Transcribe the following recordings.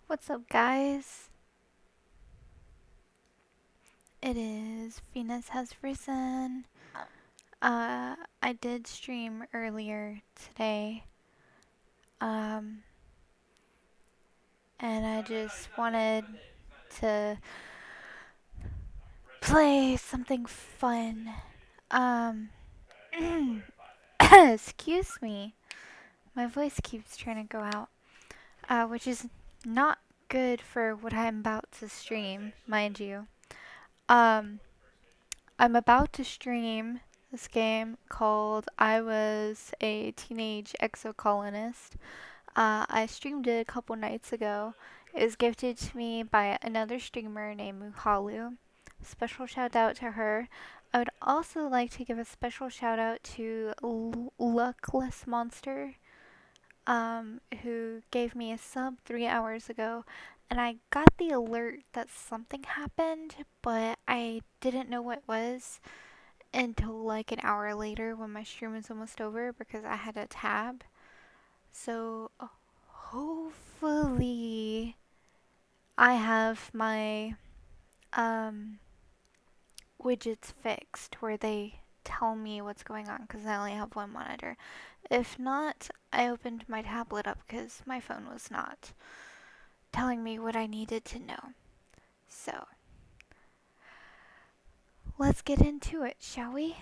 What's up, guys? It is Venus has risen. I did stream earlier today. Um, and I just wanted to play something fun. Um, excuse me. My voice keeps trying to go out, which is not good for what I'm about to stream, mind you. Um, I'm about to stream this game called I Was a Teenage Exocolonist. I streamed it a couple nights ago. It was gifted to me by another streamer named Muhalu. Special shout out to her. I would also like to give a special shout out to Luckless Monster, who gave me a sub 3 hours ago. And I got the alert that something happened, but I didn't know what it was until like an hour later when my stream was almost over because I had a tab. So hopefully I have my um, widgets fixed where they tell me what's going on because I only have one monitor. If not, I opened my tablet up because my phone was not telling me what I needed to know. So let's get into it, shall we?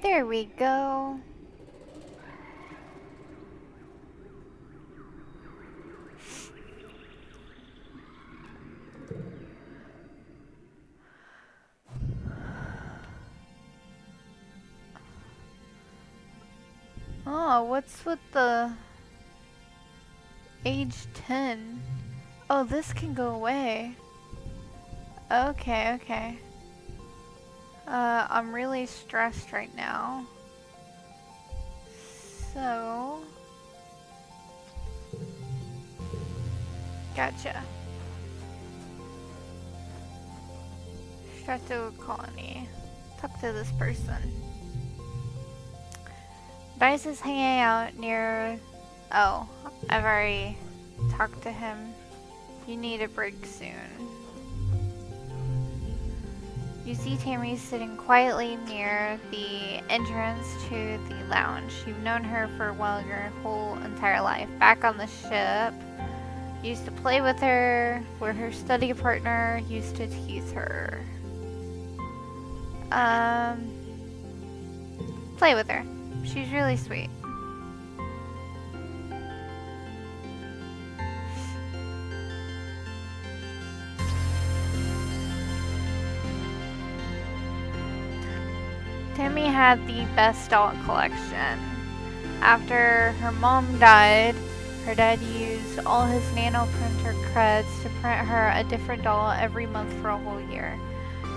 There we go. Oh, what's with the age 10? Oh, this can go away. Okay. I'm really stressed right now. So... Gotcha. Strato Colony. Talk to this person. Dice is hanging out near... Oh, I've already talked to him. You need a break soon. You see Tammy sitting quietly near the entrance to the lounge. You've known her for, well, your whole entire life. Back on the ship, you used to play with her, where her study partner used to tease her. Play with her. She's really sweet. Tammy had the best doll collection. After her mom died, her dad used all his nano printer creds to print her a different doll every month for a whole year.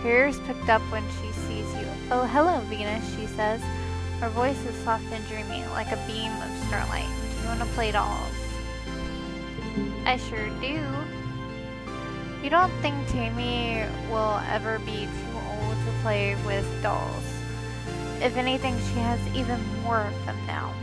Her ears picked up when she sees you. Oh, hello, Venus, she says. Her voice is soft and dreamy, like a beam of starlight. Do you want to play dolls? I sure do. You don't think Tammy will ever be too old to play with dolls. If anything, she has even more of them now.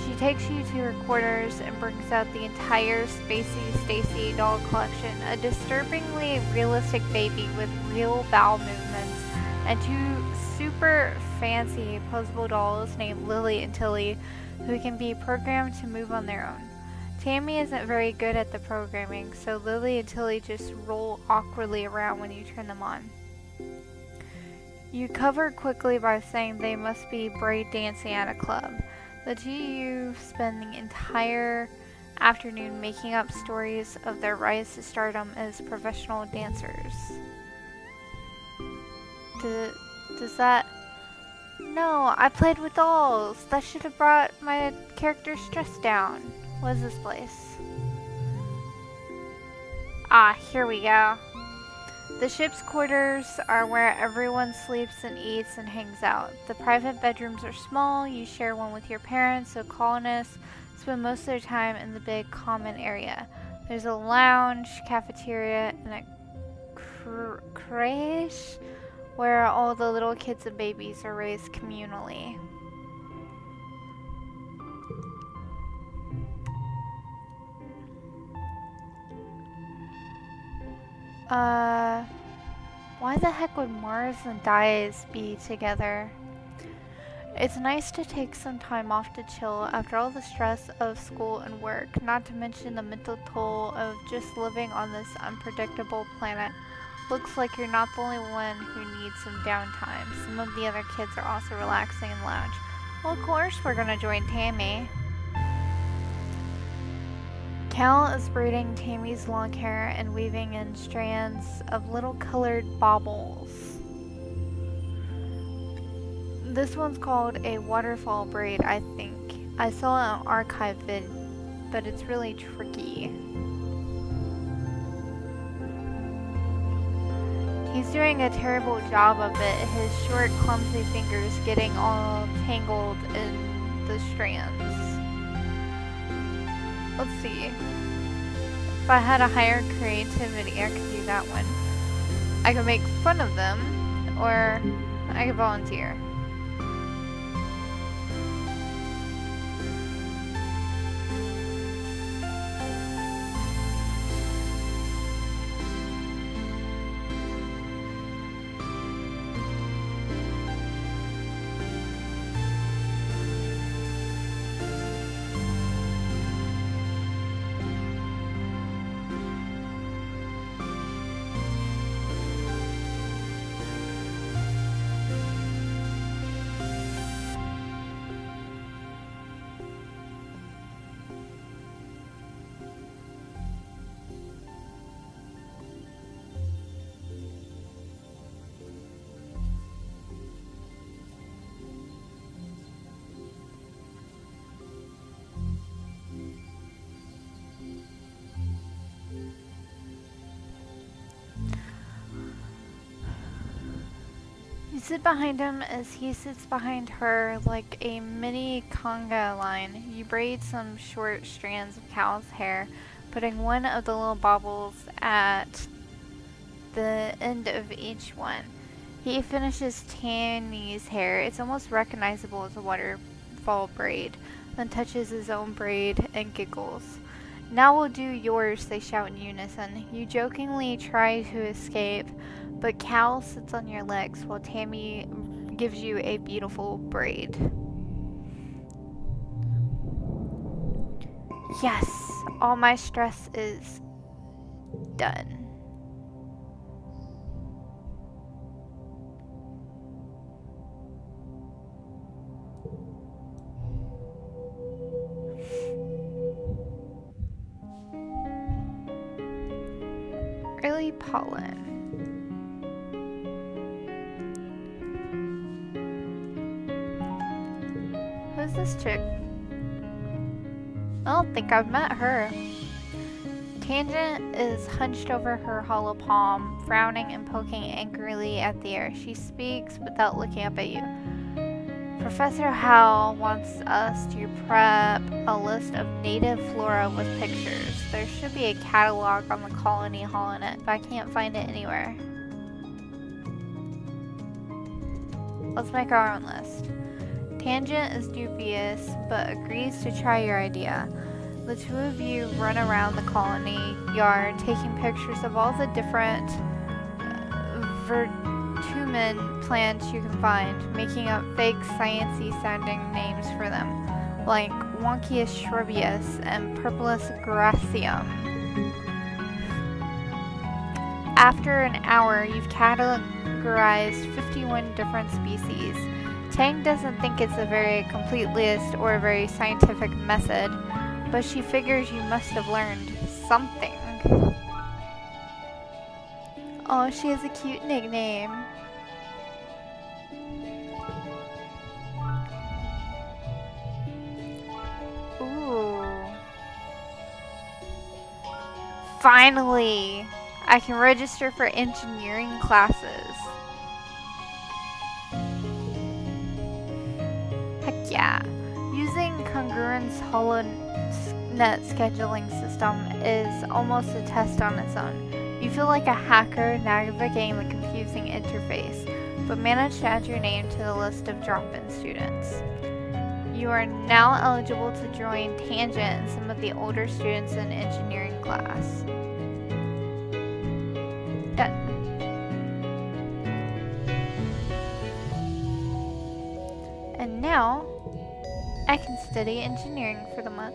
She takes you to her quarters and brings out the entire Spacey Stacy doll collection, a disturbingly realistic baby with real bowel movements, and two super fancy posable dolls named Lily and Tilly who can be programmed to move on their own. Tammy isn't very good at the programming, so Lily and Tilly just roll awkwardly around when you turn them on. You cover quickly by saying they must be break dancing at a club. The two of you spend the entire afternoon making up stories of their rise to stardom as professional dancers. Does that... No, I played with dolls. That should have brought my character's stress down. What is this place? Ah, here we go. The ship's quarters are where everyone sleeps and eats and hangs out. The private bedrooms are small. You share one with your parents, so colonists spend most of their time in the big common area. There's a lounge, cafeteria, and a creche where all the little kids and babies are raised communally. Why the heck would Mars and Dias be together? It's nice to take some time off to chill after all the stress of school and work, not to mention the mental toll of just living on this unpredictable planet. Looks like you're not the only one who needs some downtime. Some of the other kids are also relaxing in the lounge. Well, of course we're gonna join Tammy. Cal is braiding Tammy's long hair and weaving in strands of little colored baubles. This one's called a waterfall braid, I think. I saw an archive vid, but it's really tricky. He's doing a terrible job of it, his short, clumsy fingers getting all tangled in the strands. Let's see. If I had a higher creativity, I could do that one. I could make fun of them, or I could volunteer. Sit behind him as he sits behind her like a mini conga line. You braid some short strands of Cal's hair, putting one of the little baubles at the end of each one. He finishes Tammy's hair. It's almost recognizable as a waterfall braid, then touches his own braid and giggles. Now we'll do yours, they shout in unison. You jokingly try to escape, but Cal sits on your legs while Tammy gives you a beautiful braid. Yes, all my stress is done. Early pollen. Who's this chick? I don't think I've met her. Tangent is hunched over her hollow palm, frowning and poking angrily at the air. She speaks without looking up at you. Professor Howell wants us to prep a list of native flora with pictures. There should be a catalog on the colony hall in it, but I can't find it anywhere. Let's make our own list. Tangent is dubious, but agrees to try your idea. The two of you run around the colony yard, taking pictures of all the different vertumen plants you can find, making up fake sciencey sounding names for them, like Wonkius shrubbius and Purpurus gracium. After an hour, you've categorized 51 different species. Tang doesn't think it's a very complete list or a very scientific method, but she figures you must have learned something. Oh, she has a cute nickname. Ooh. Finally! I can register for engineering classes. Heck yeah. Using Congruent's HoloNet scheduling system is almost a test on its own. You You feel like a hacker navigating the confusing interface, but manage to add your name to the list of drop-in students. You are now eligible to join Tangent and some of the older students in engineering class. Done. And now, I can study engineering for the month.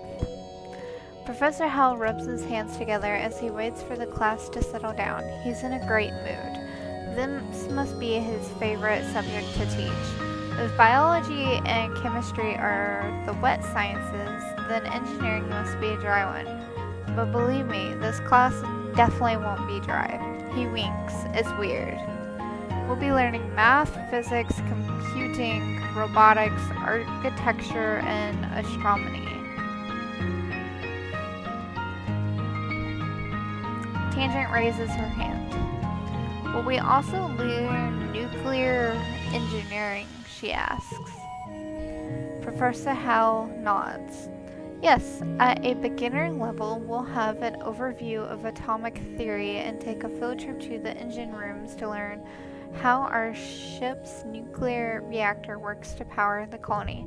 Professor Howell rubs his hands together as he waits for the class to settle down. He's in a great mood. This must be his favorite subject to teach. If biology and chemistry are the wet sciences, then engineering must be a dry one. But believe me, this class definitely won't be dry. He winks. It's weird. We'll be learning math, physics, computing, robotics, architecture, and astronomy. Tangent raises her hand. Will we also learn nuclear engineering? She asks. Professor Howell nods. Yes, at a beginner level, we'll have an overview of atomic theory and take a field trip to the engine rooms to learn how our ship's nuclear reactor works to power the colony.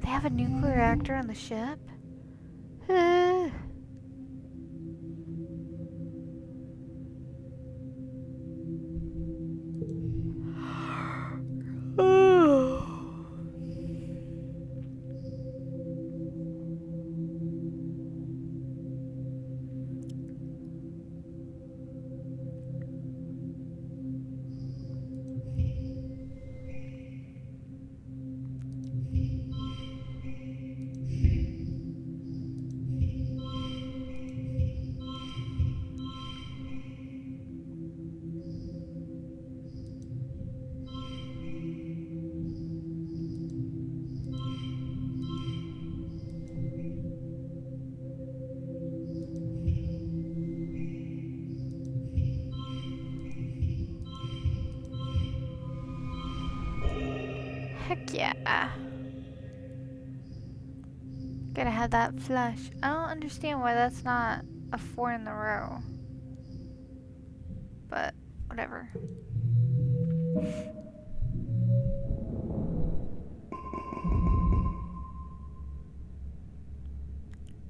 They have a nuclear reactor on the ship? Heck yeah. Gotta have that flush. I don't understand why that's not a 4 in the row. But, whatever.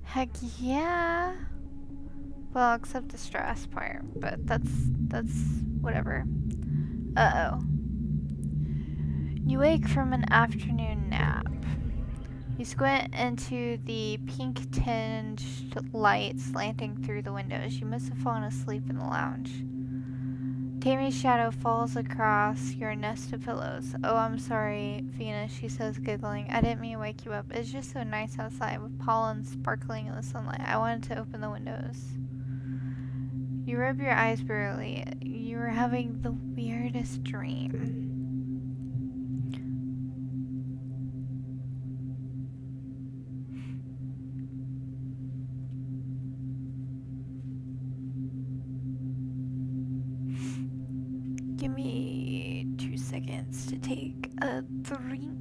Heck yeah. Well, except the stress part, but that's whatever. Uh-oh. You wake from an afternoon nap. You squint into the pink-tinged light slanting through the windows. You must have fallen asleep in the lounge. Tammy's shadow falls across your nest of pillows. Oh, I'm sorry, Venus, she says, giggling. I didn't mean to wake you up. It's just so nice outside with pollen sparkling in the sunlight. I wanted to open the windows. You rub your eyes wearily. You were having the weirdest dream. Give me 2 seconds to take a drink.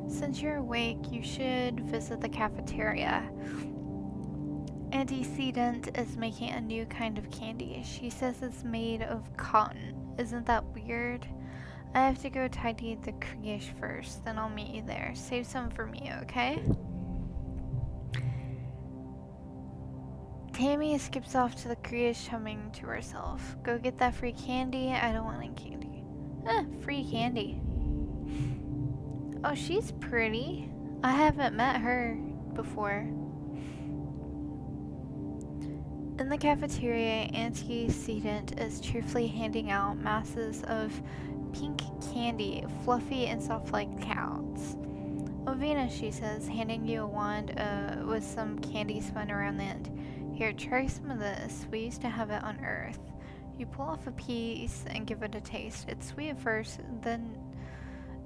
Since you're awake, you should visit the cafeteria. Antecedent is making a new kind of candy. She says it's made of cotton. Isn't that weird? I have to go tidy the creche first, then I'll meet you there. Save some for me, okay? Tammy skips off to the creche, humming to herself. Go get that free candy. I don't want any candy. Free candy. Oh, she's pretty. I haven't met her before. In the cafeteria, antecedent is cheerfully handing out masses of pink candy, fluffy and soft like clouds. Oh, Venus, she says, handing you a wand with some candy spun around the end. Here, try some of this. We used to have it on Earth. You pull off a piece and give it a taste. It's sweet at first, then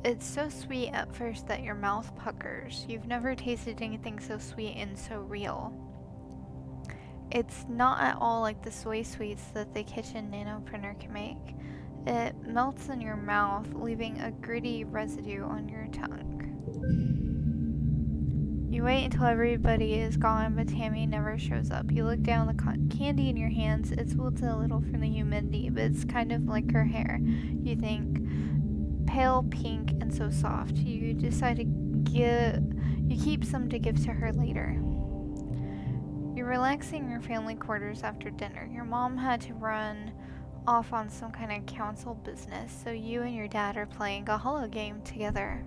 it's so sweet at first that your mouth puckers. You've never tasted anything so sweet and so real. It's not at all like the soy sweets that the kitchen nano printer can make. It melts in your mouth, leaving a gritty residue on your tongue. You wait until everybody is gone, but Tammy never shows up. You look down the candy in your hands. It's wilted a little from the humidity, but it's kind of like her hair. You think, pale pink and so soft. You decide you keep some to give to her later. You're relaxing in your family quarters after dinner. Your mom had to run off on some kind of council business, so you and your dad are playing a holo game together.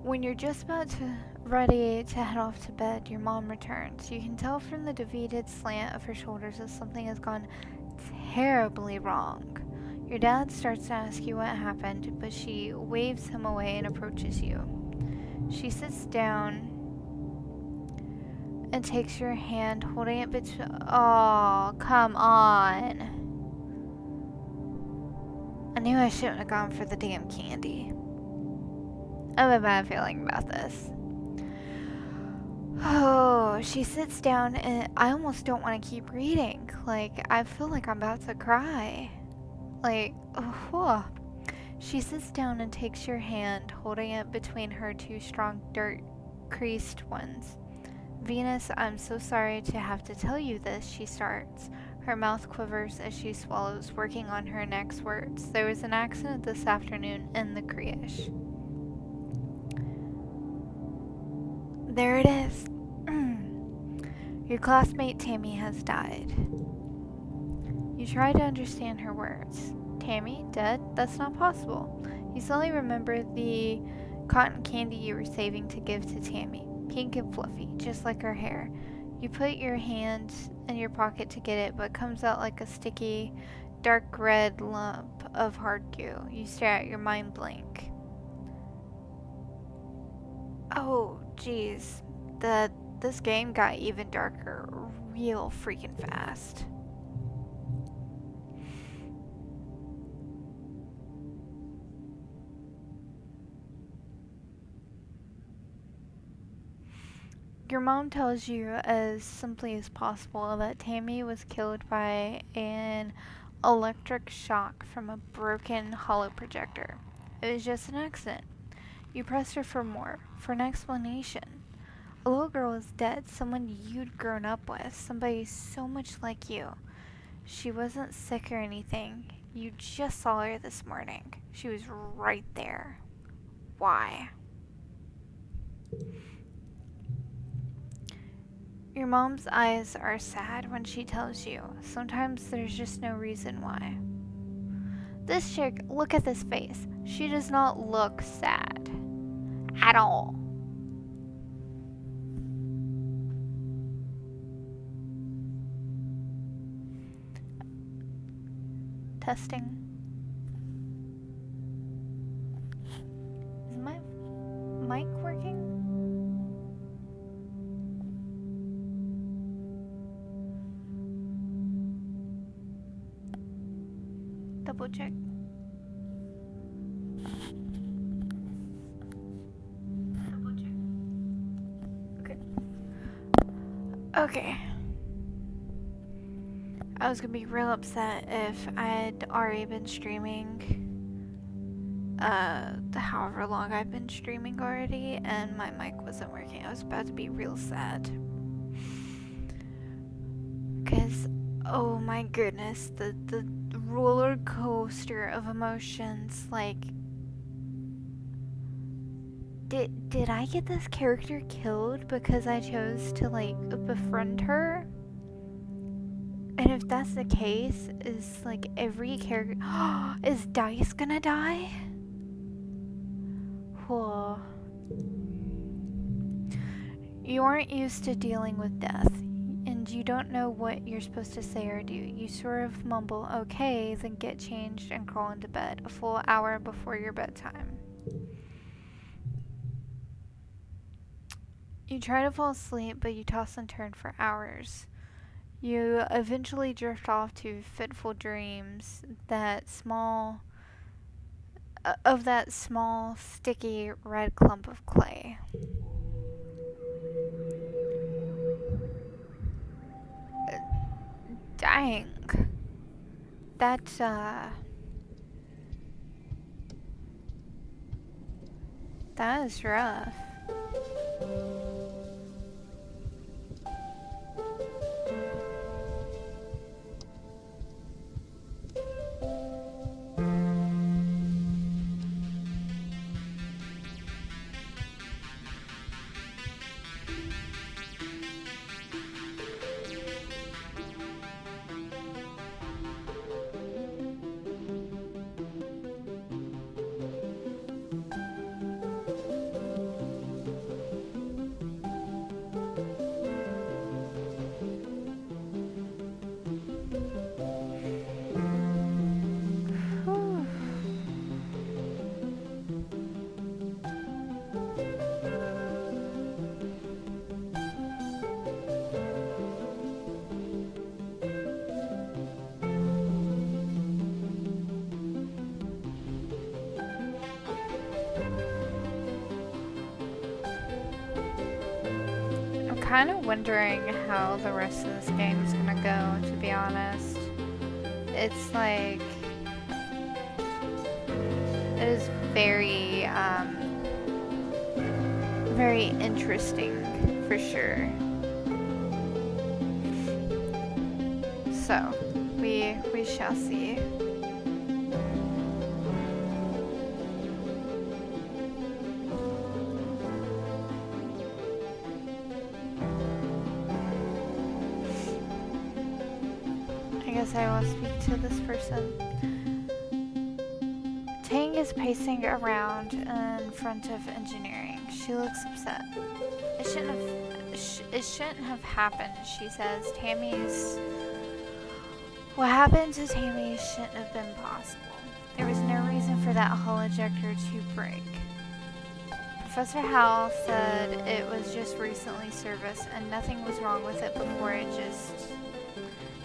When you're just about ready to head off to bed, your mom returns. You can tell from the defeated slant of her shoulders that something has gone terribly wrong. Your dad starts to ask you what happened, but she waves him away and approaches you. She sits down and takes your hand, holding it between. Oh, come on. I knew I shouldn't have gone for the damn candy. I have a bad feeling about this. Oh, she sits down and I almost don't want to keep reading. Like, I feel like I'm about to cry. Like, oh. She sits down and takes your hand, holding it between her two strong, dirt-creased ones. Venus, I'm so sorry to have to tell you this, she starts. Her mouth quivers as she swallows, working on her next words. There was an accident this afternoon in the creche. There it is. Your classmate Tammy has died. You try to understand her words. Tammy, dead? That's not possible. You suddenly remember the cotton candy you were saving to give to Tammy. Pink and fluffy, just like her hair. You put your hand in your pocket to get it, but it comes out like a sticky, dark red lump of hard goo. You stare at your mind blank. Oh, geez. This game got even darker real freaking fast. Your mom tells you as simply as possible that Tammy was killed by an electric shock from a broken hollow projector. It was just an accident. You press her for more, for an explanation. A little girl is dead, someone you'd grown up with, somebody so much like you. She wasn't sick or anything. You just saw her this morning. She was right there. Why? Your mom's eyes are sad when she tells you. Sometimes there's just no reason why. This chick, look at this face. She does not look sad. At all. Testing. Is my mic working? Double check. Double check. Okay. Okay. I was gonna be real upset if I had already been streaming however long I've been streaming already and my mic wasn't working. I was about to be real sad. Cause oh my goodness, the roller coaster of emotions, like did I get this character killed because I chose to like befriend her? And if that's the case, is like every character is Dice gonna die? Whoa. You aren't used to dealing with death. In and you don't know what you're supposed to say or do. You sort of mumble, okay, then get changed and crawl into bed a full hour before your bedtime. You try to fall asleep, but you toss and turn for hours. You eventually drift off to fitful dreams that small sticky red clump of clay. Dang. That is rough. Kind of wondering how the rest of this game is gonna go, to be honest. It's like, it is very, very interesting, for sure. So, we shall see. I will speak to this person. Tang is pacing around in front of engineering. She looks upset. It shouldn't have happened, she says. What happened to Tammy shouldn't have been possible. There was no reason for that hull ejector to break. Professor Howell said it was just recently serviced and nothing was wrong with it before it just...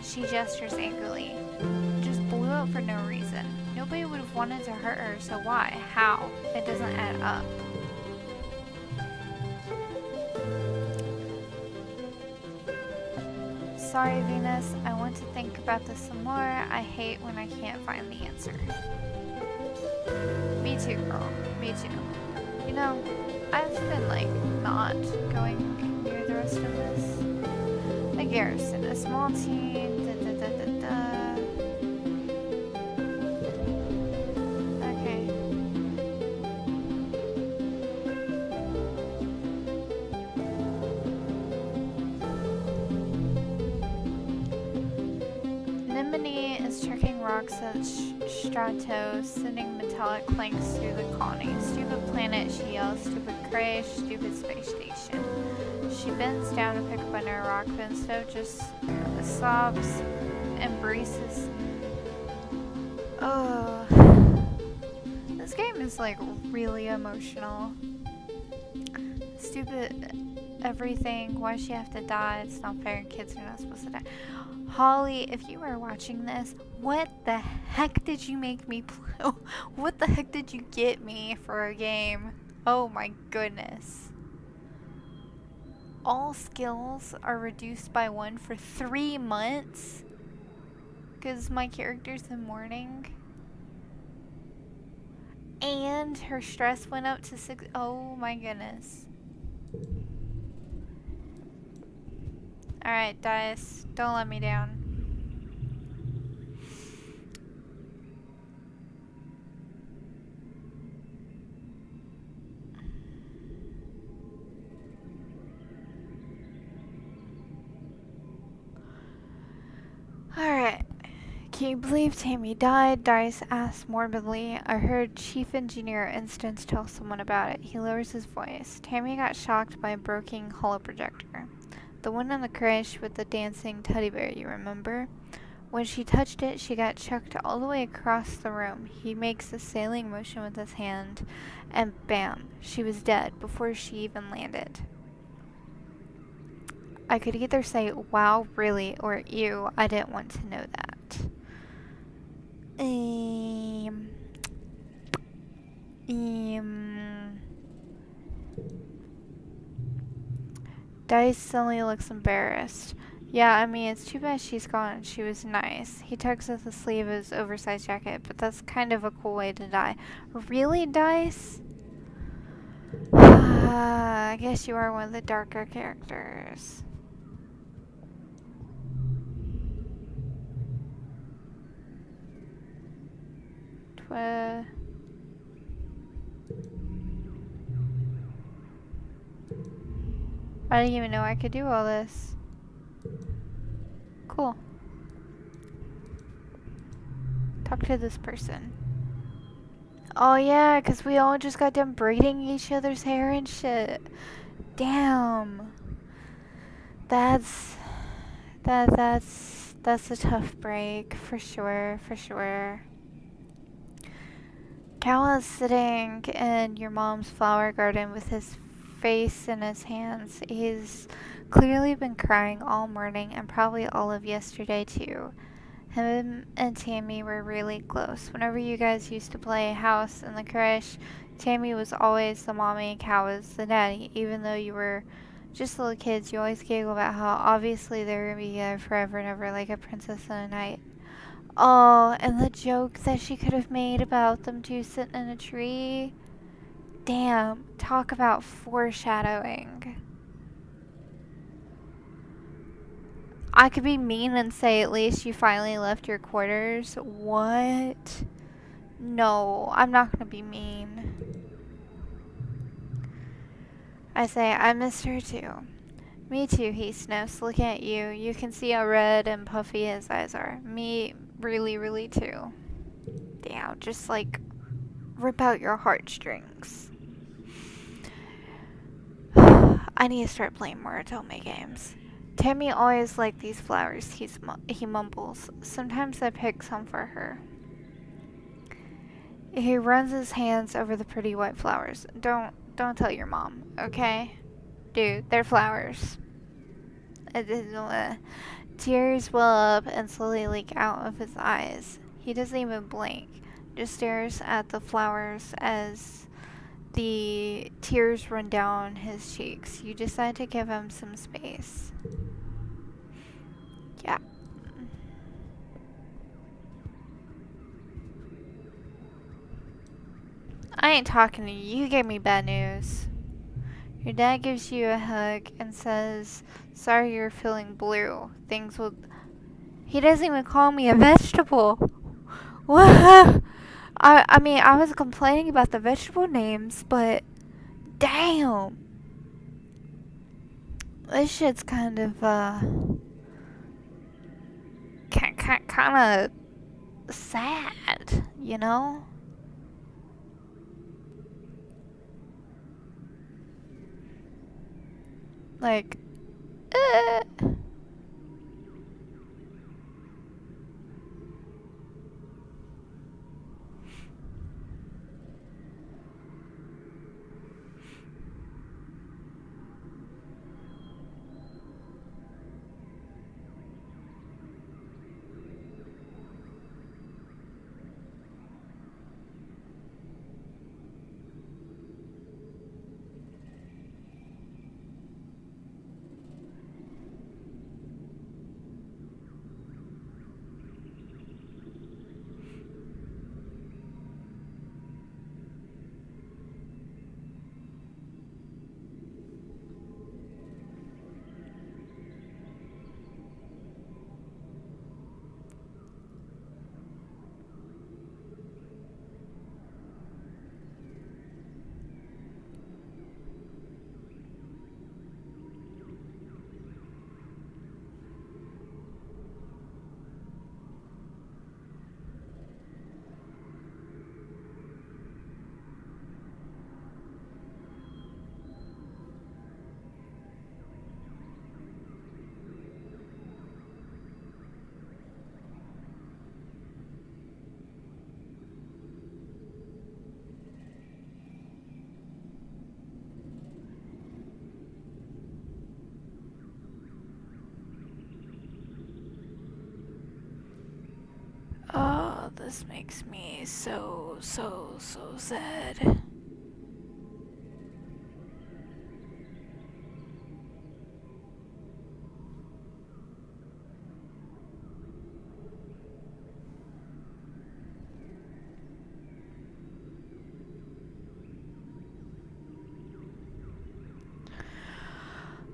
She gestures angrily. Just blew up for no reason. Nobody would have wanted to hurt her, so why? How? It doesn't add up. Sorry, Venus. I want to think about this some more. I hate when I can't find the answer. Me too, girl. Me too. You know, I've been, like, not going near the rest of this. A garrison, a small team, Okay. Nimini is checking rocks at Stratos, sending metallic clanks through the colony. Stupid planet, she yells. Stupid crash, stupid space station. She bends down to pick up another rock, but instead of just sobs and braces. Oh, this game is like really emotional. Stupid everything. Why does she have to die? It's not fair. Kids are not supposed to die. Holly, if you are watching this, what the heck did you make me play? What the heck did you get me for a game? Oh my goodness. All skills are reduced by 1 for 3 months because my character's in mourning, and her stress went up to 6. Oh my goodness. Alright, Dice, don't let me down. Alright. Can you believe Tammy died? Dice asked morbidly. I heard Chief Engineer Instance tell someone about it. He lowers his voice. Tammy got shocked by a broken holoprojector. The one in the creche with the dancing teddy bear, you remember? When she touched it, she got chucked all the way across the room. He makes a sailing motion with his hand, and bam, she was dead before she even landed. I could either say, wow, really, or ew, I didn't want to know that. Dice suddenly looks embarrassed. Yeah, I mean, it's too bad she's gone. She was nice. He tugs at the sleeve of his oversized jacket, but that's kind of a cool way to die. Really, Dice? I guess you are one of the darker characters. I didn't even know I could do all this. Cool. Talk to this person. Oh yeah, because we all just got done braiding each other's hair and shit. Damn. That's a tough break, for sure, for sure. Cal is sitting in your mom's flower garden with his face in his hands. He's clearly been crying all morning and probably all of yesterday too. Him and Tammy were really close. Whenever you guys used to play house in the creche, Tammy was always the mommy and Cal was the daddy. Even though you were just little kids, you always giggle about how obviously they were gonna be together forever and ever, like a princess and a knight. Oh, and the joke that she could have made about them two sitting in a tree. Damn, talk about foreshadowing. I could be mean and say at least you finally left your quarters. What? No, I'm not gonna be mean. I say, I missed her too. Me too, he sniffs, looking at you. You can see how red and puffy his eyes are. Me, really, really too. Damn, just like, rip out your heartstrings. I need to start playing more Otome games. Tammy always liked these flowers, he mumbles. Sometimes I pick some for her. He runs his hands over the pretty white flowers. Don't tell your mom, okay? Dude, they're flowers. Tears well up and slowly leak out of his eyes. He doesn't even blink, just stares at the flowers as the tears run down his cheeks. You decide to give him some space. Yeah. I ain't talking to you. You gave me bad news. Your dad gives you a hug and says, sorry you're feeling blue. Things will... He doesn't even call me a vegetable. What? I mean, I was complaining about the vegetable names, but... Damn. This shit's kind of, kind of sad, you know? Like, just makes me so sad.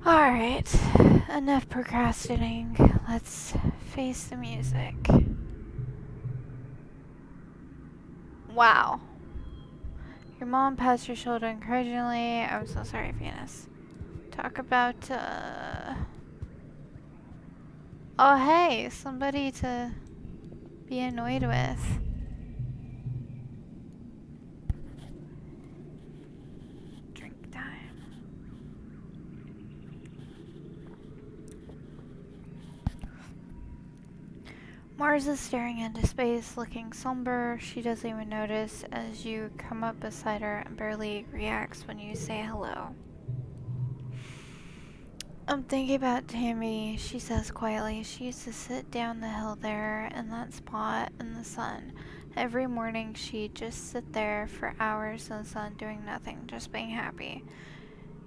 Alright, enough procrastinating. Let's face the music. Wow. Your mom pats your shoulder encouragingly. I'm so sorry, Venus. Talk about, oh, hey, somebody to be annoyed with. Drink time. Mars is staring into space, looking somber. She doesn't even notice as you come up beside her and barely reacts when you say hello. I'm thinking about Tammy, she says quietly. She used to sit down the hill there in that spot in the sun. Every morning she'd just sit there for hours in the sun doing nothing, just being happy.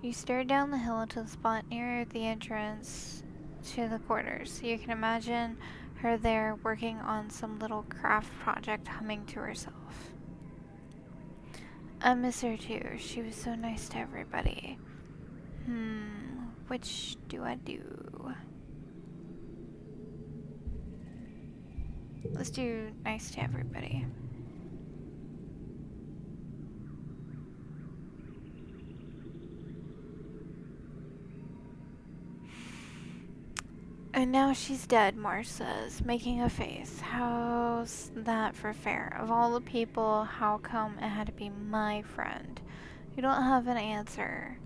You stare down the hill to the spot near the entrance to the quarters. You can imagine her there working on some little craft project, humming to herself. I miss her too. She was so nice to everybody. Which do I do? Let's do nice to everybody. And now she's dead, Mars says, making a face. How's that for fair? Of all the people, how come it had to be my friend? You don't have an answer.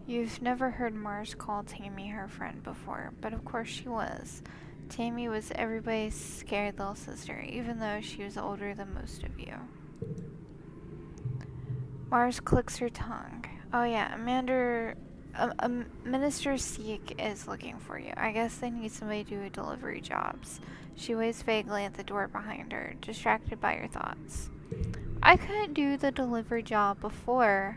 You've never heard Mars call Tammy her friend before, but of course she was. Tammy was everybody's scared little sister, even though she was older than most of you. Mars clicks her tongue. Oh yeah, Minister Seek is looking for you. I guess they need somebody to do delivery jobs. She waves vaguely at the door behind her, distracted by your thoughts. I couldn't do the delivery job before.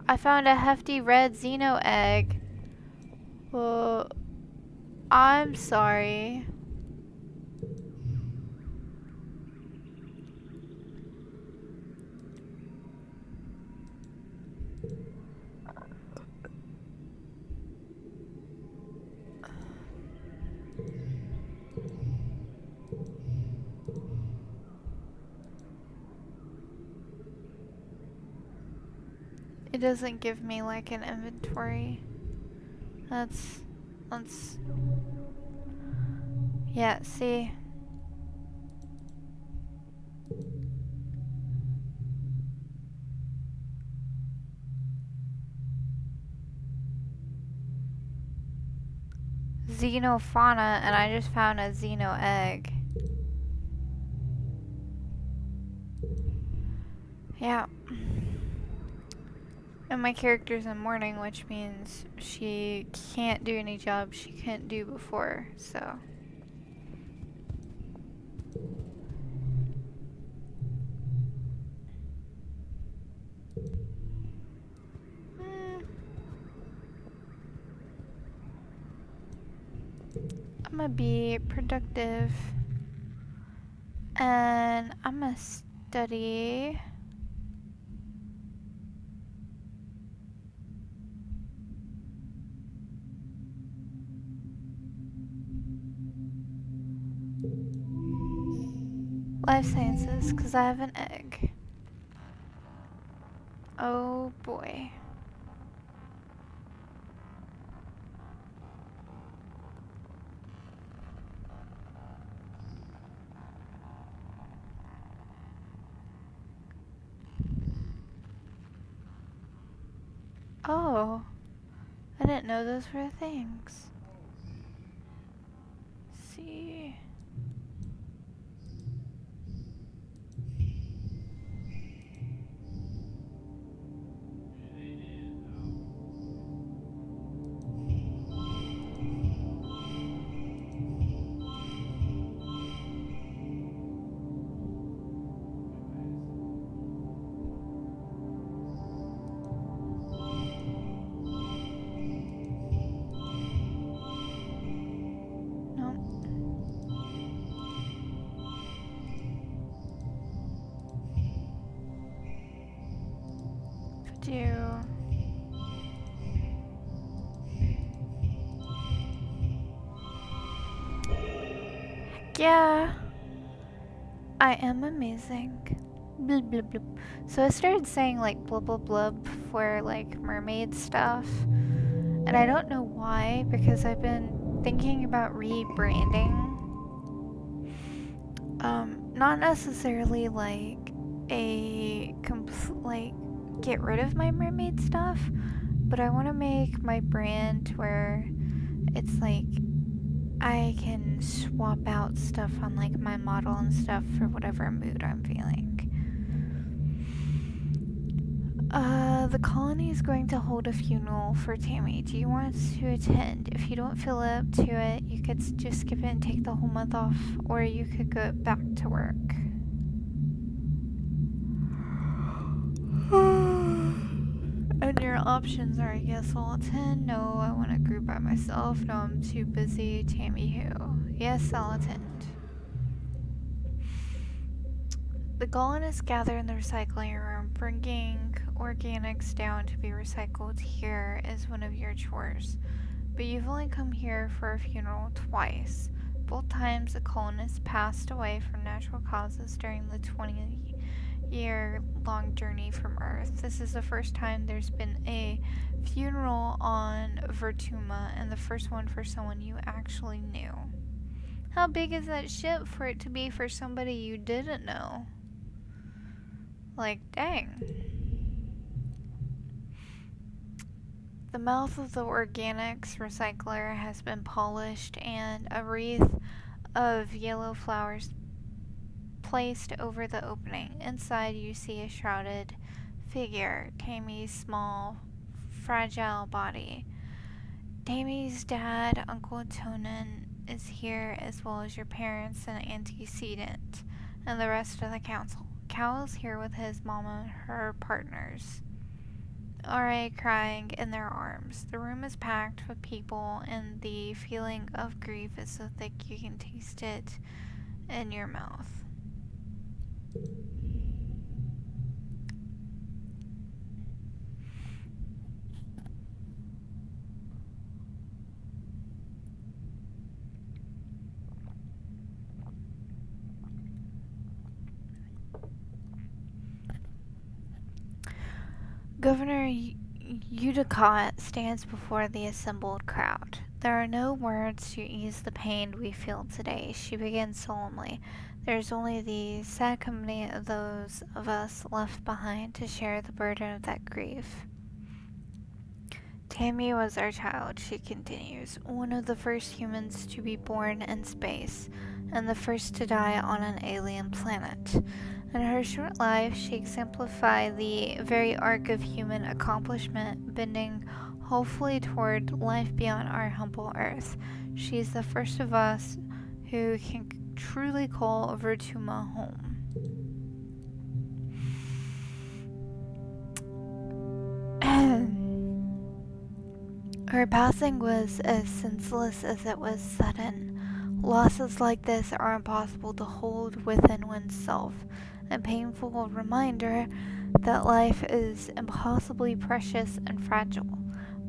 I found a hefty red Xeno egg. Well, I'm sorry. It doesn't give me like an inventory. That's yeah, see. Xenofauna, and I just found a Xeno egg. Yeah. And my character's in mourning, which means she can't do any jobs she couldn't do before, so. I'm gonna be productive. And I'm gonna study. Life sciences, because I have an egg. Oh boy. Oh, I didn't know those were things. Let's see. do. Yeah, I am amazing. Blub, blub, blub. So I started saying like blub blub blub for like mermaid stuff. And I don't know why, because I've been thinking about rebranding. Not necessarily like like get rid of my mermaid stuff, but I want to make my brand where it's like I can swap out stuff on like my model and stuff for whatever mood I'm feeling. The colony is going to hold a funeral for Tammy. Do you want to attend? If you don't feel up to it, you could just skip it and take the whole month off, or you could go back to work. And your options are, yes, I'll attend. No, I want to group by myself. No, I'm too busy. Tammy who? Yes, I'll attend. The colonists gather in the recycling room. Bringing organics down to be recycled here is one of your chores. But you've only come here for a funeral twice. Both times the colonists passed away from natural causes during the 20-year-long journey from Earth. This is the first time there's been a funeral on Vertuma, and the first one for someone you actually knew. How big is that ship for it to be for somebody you didn't know? Like, dang. The mouth of the organics recycler has been polished and a wreath of yellow flowers placed over the opening. Inside you see a shrouded figure, Tammy's small, fragile body. Tammy's dad, Uncle Tonin, is here as well as your parents and antecedent and the rest of the council. Cal is here with his mama and her partners. R.A. crying in their arms. The room is packed with people, and the feeling of grief is so thick you can taste it in your mouth. Governor Udicott stands before the assembled crowd. There are no words to ease the pain we feel today. She begins solemnly. There is only the sad company of those of us left behind to share the burden of that grief. Tammy was our child, she continues, one of the first humans to be born in space, and the first to die on an alien planet. In her short life, she exemplified the very arc of human accomplishment, bending hopefully toward life beyond our humble Earth. She is the first of us who can truly call Vertuma home. Her passing was as senseless as it was sudden. Losses like this are impossible to hold within oneself, a painful reminder that life is impossibly precious and fragile.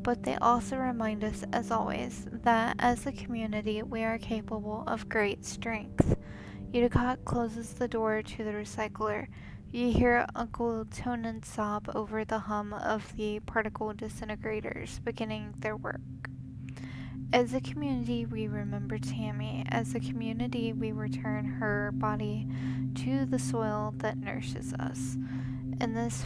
But they also remind us, as always, that as a community we are capable of great strength. Udicott closes the door to the recycler. You hear Uncle Tonin sob over the hum of the particle disintegrators beginning their work. As a community, we remember Tammy. As a community, we return her body to the soil that nourishes us. In this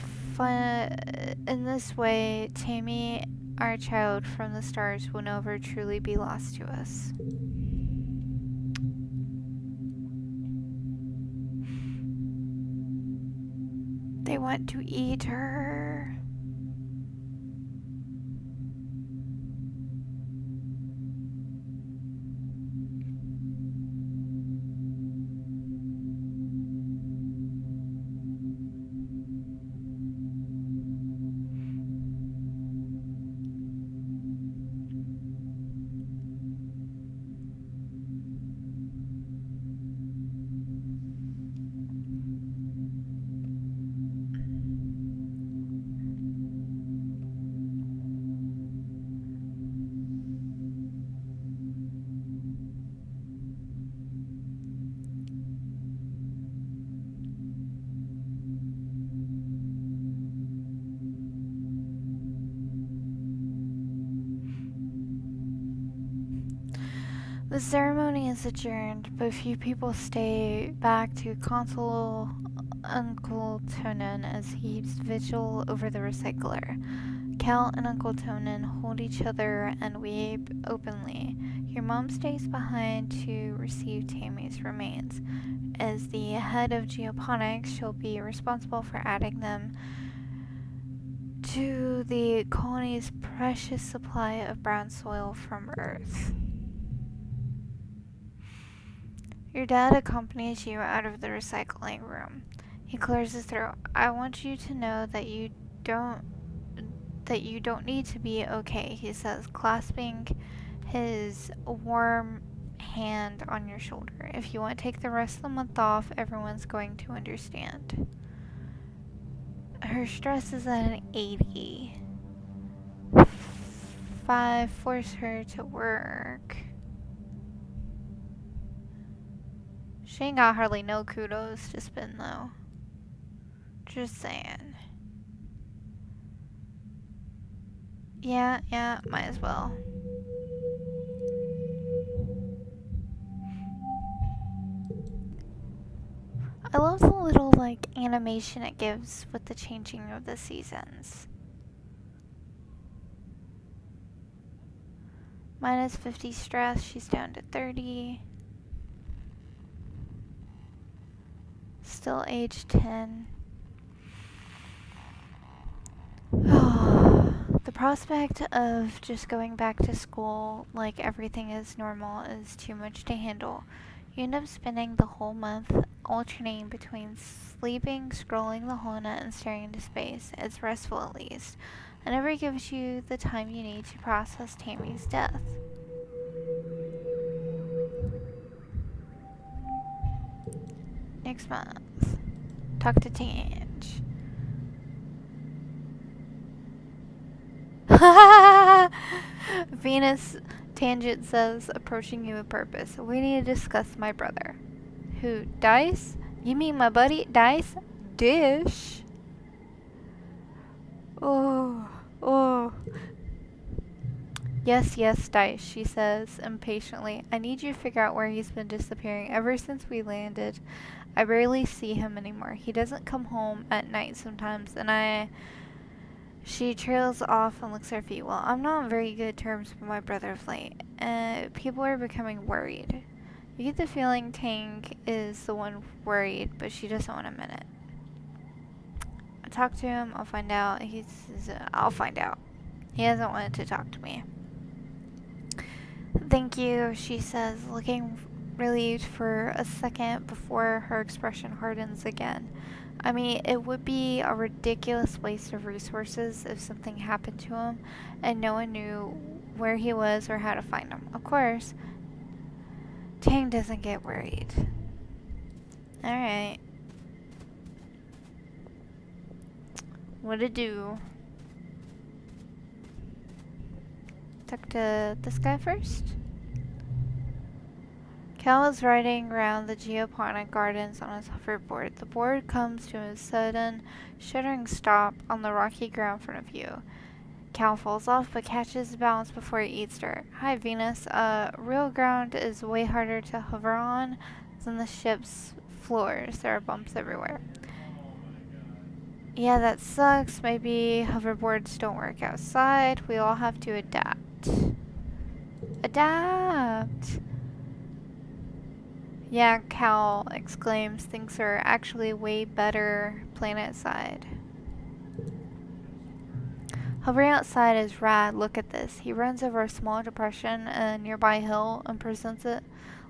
way, Tammy, our child from the stars, will never truly be lost to us. They want to eat her. The ceremony is adjourned, but few people stay back to console Uncle Tonin as he keeps vigil over the recycler. Cal and Uncle Tonin hold each other and weep openly. Your mom stays behind to receive Tammy's remains. As the head of geoponics, she'll be responsible for adding them to the colony's precious supply of brown soil from Earth. Your dad accompanies you out of the recycling room. He clears his throat. I want you to know that you don't need to be okay, he says, clasping his warm hand on your shoulder. If you want to take the rest of the month off, everyone's going to understand. Her stress is at an 80. 5, force her to work. She ain't got hardly no kudos to spin, though. Just saying. Yeah, might as well. I love the little, like, animation it gives with the changing of the seasons. Minus 50 stress, she's down to 30. Still age 10. The prospect of just going back to school like everything is normal is too much to handle. You end up spending the whole month alternating between sleeping, scrolling the whole net, and staring into space. It's restful at least. It never gives you the time you need to process Tammy's death. Next month. Talk to Tange. Venus, Tangent says, approaching you with purpose. We need to discuss my brother. Who, Dice? You mean my buddy, Dice? Dish? Oh. Yes, Dice, she says impatiently. I need you to figure out where he's been disappearing. Ever since we landed, I barely see him anymore. He doesn't come home at night sometimes, and She trails off and looks at her feet. Well, I'm not on very good terms with my brother of late. People are becoming worried. You get the feeling Tang is the one worried, but she doesn't want to admit it. I talked to him. I'll find out. I'll find out. He hasn't wanted to talk to me. Thank you, she says, looking relieved for a second before her expression hardens again. I mean, it would be a ridiculous waste of resources if something happened to him and no one knew where he was or how to find him. Of course, Tang doesn't get worried. Alright. What to do? Talk to this guy first. Cal is riding around the geoponic gardens on his hoverboard. The board comes to a sudden, shuddering stop on the rocky ground in front of you. Cal falls off but catches his balance before he eats dirt. Hi, Venus. Real ground is way harder to hover on than the ship's floors. There are bumps everywhere. Yeah, that sucks. Maybe hoverboards don't work outside. We all have to adapt. Adapt! Yeah, Cal exclaims. Things are actually way better planet side. Hovering outside is rad. Look at this. He runs over a small depression in a nearby hill and presents it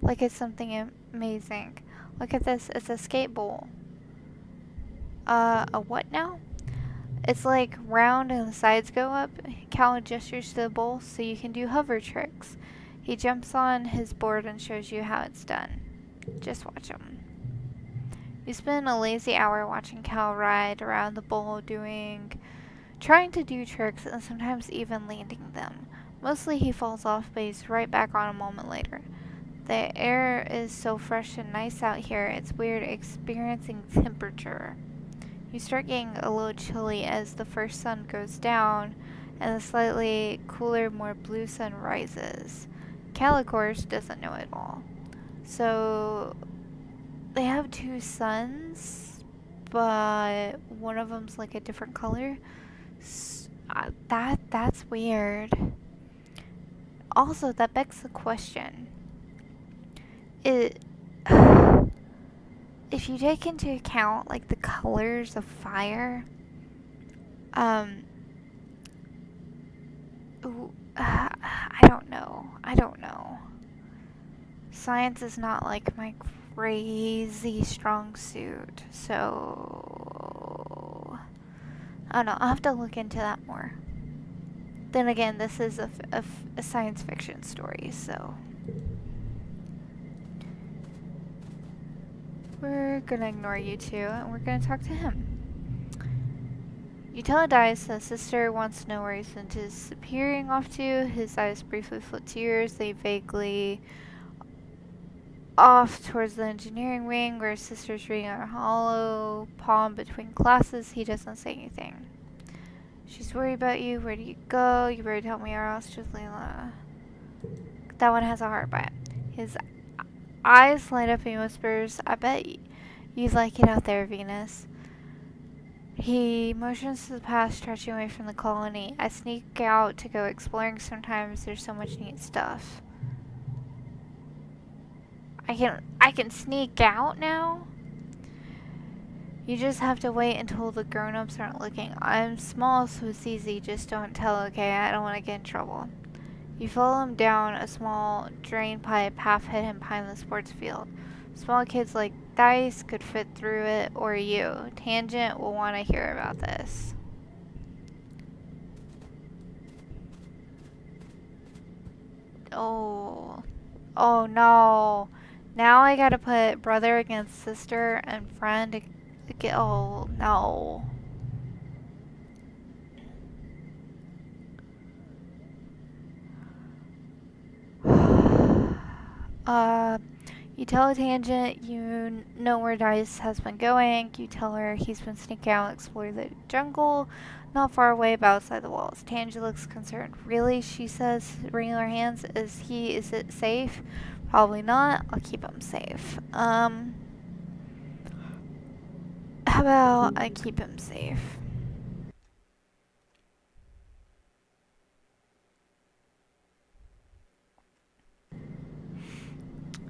like it's something amazing. Look at this. It's a skate bowl. A what now? It's like round and the sides go up. Cal gestures to the bowl so you can do hover tricks. He jumps on his board and shows you how it's done. Just watch him. You spend a lazy hour watching Cal ride around the bowl trying to do tricks and sometimes even landing them. Mostly he falls off, but he's right back on a moment later. The air is so fresh and nice out here, it's weird experiencing temperature. You start getting a little chilly as the first sun goes down and the slightly cooler, more blue sun rises. Cal, of course, doesn't know it all. So they have 2 sons, but one of them's like a different color. That's weird. Also, that begs the question: It if you take into account like the colors of fire, I don't know. I don't know. Science is not like my crazy strong suit, so I don't know. I'll have to look into that more. Then again, this is a science fiction story, so we're gonna ignore you two and we're gonna talk to him. You tell Dice that sister wants to know where he's been disappearing off to. His eyes briefly float tears. They vaguely off towards the engineering wing where his sister's reading a hollow palm between classes. He doesn't say anything. She's worried about you. Where do you go? You better tell me or else just Layla. That one has a heart by it. His eyes light up and he whispers, I bet you'd like it out there, Venus. He motions to the path stretching away from the colony. I sneak out to go exploring sometimes. There's so much neat stuff. I can sneak out now? You just have to wait until the grown-ups aren't looking. I'm small, so it's easy. Just don't tell, okay? I don't want to get in trouble. You follow him down a small drain pipe half hidden behind the sports field. Small kids like Dice could fit through it, or you. Tangent will want to hear about this. Oh no. Now I gotta put brother against sister and friend. Oh no. You tell Tangent you know where Dice has been going. You tell her he's been sneaking out and exploring the jungle not far away but outside the walls. Tangent looks concerned. Really? She says, wringing her hands. Is it safe? Probably not. I'll keep him safe. How about I keep him safe?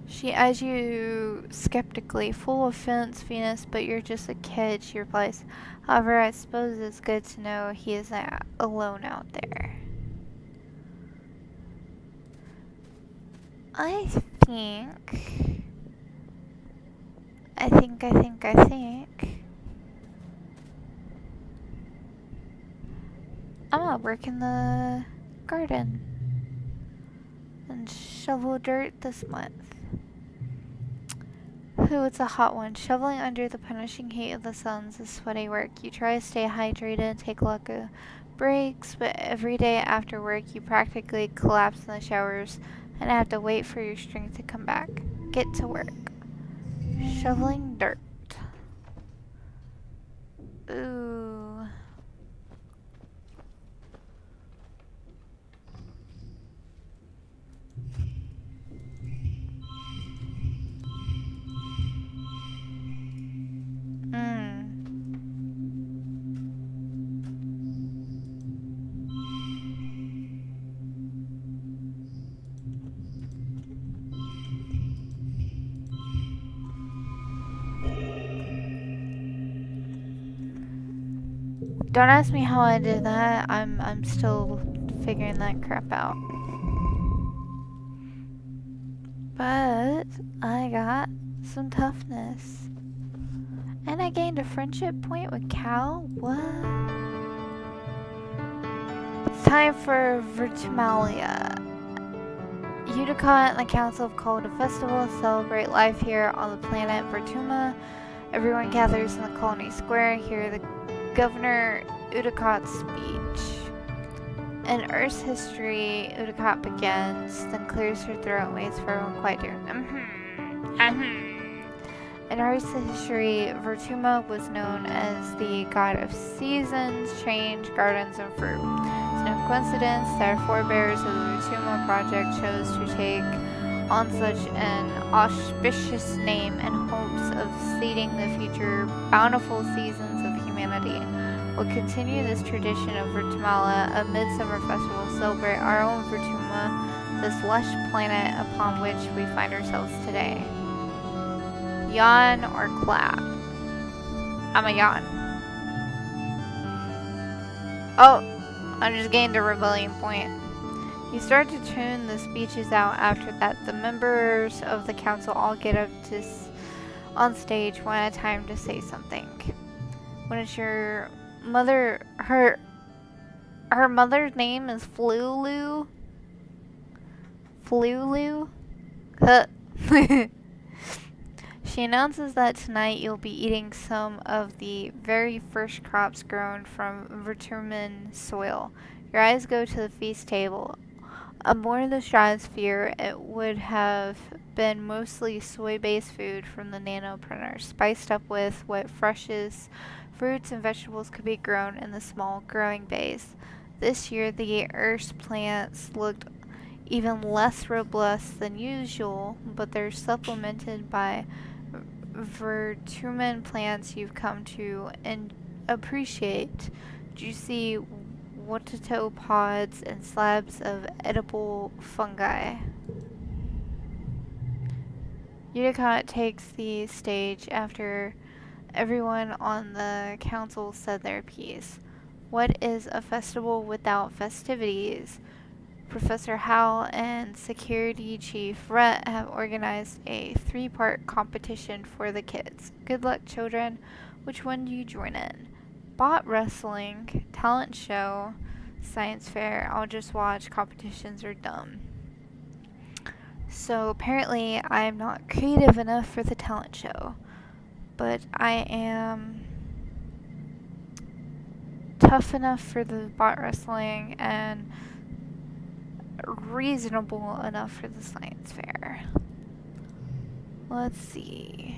She eyes you skeptically, full of offense, Venus, but you're just a kid, she replies. However, I suppose it's good to know he isn't alone out there. I think... I'm gonna work in the garden and shovel dirt this month. Ooh, it's a hot one. Shoveling under the punishing heat of the suns is sweaty work. You try to stay hydrated and take lots of breaks, but every day after work you practically collapse in the showers and have to wait for your strength to come back. Get to work. Shoveling dirt. Ooh. Don't ask me how I did that. I'm still figuring that crap out. But I got some toughness. And I gained a friendship point with Cal. What? It's time for Virtumalia. Utica and the Council have called a festival to celebrate life here on the planet Virtuma. Everyone gathers in the colony square, hear the Governor Udicot's speech. In Earth's history, Udicot begins, then clears her throat and waits for everyone quiet to In Earth's history, Virtuma was known as the god of seasons, change, gardens, and fruit. It's no coincidence that our forebears of the Vertuma Project chose to take on such an auspicious name in hopes of seeding the future bountiful seasons of humanity. We'll continue this tradition of Vertumala, a midsummer festival to celebrate our own Vertuma, this lush planet upon which we find ourselves today. Yawn or clap? I'm a yawn. Oh, I just gained a rebellion point. You start to tune the speeches out after that. The members of the council all get up on stage one at a time to say something. When it's your mother, her mother's name is Flulu. Flulu? Huh. She announces that tonight you'll be eating some of the very first crops grown from Vertuman soil. Your eyes go to the feast table. Aboard the stratosphere, it would have been mostly soy-based food from the nanoprinter, spiced up with what freshest fruits and vegetables could be grown in the small growing bays. This year, the Earth's plants looked even less robust than usual, but they're supplemented by Vertuman plants you've come to appreciate. Juicy Watato pods and slabs of edible fungi. Udicott takes the stage after everyone on the council said their piece. What is a festival without festivities? Professor Howell and Security Chief Rhett have organized a 3-part competition for the kids. Good luck, children. Which one do you join in? Bot wrestling, talent show, science fair. I'll just watch. Competitions are dumb. So apparently I'm not creative enough for the talent show, but I am tough enough for the bot wrestling and reasonable enough for the science fair. Let's see.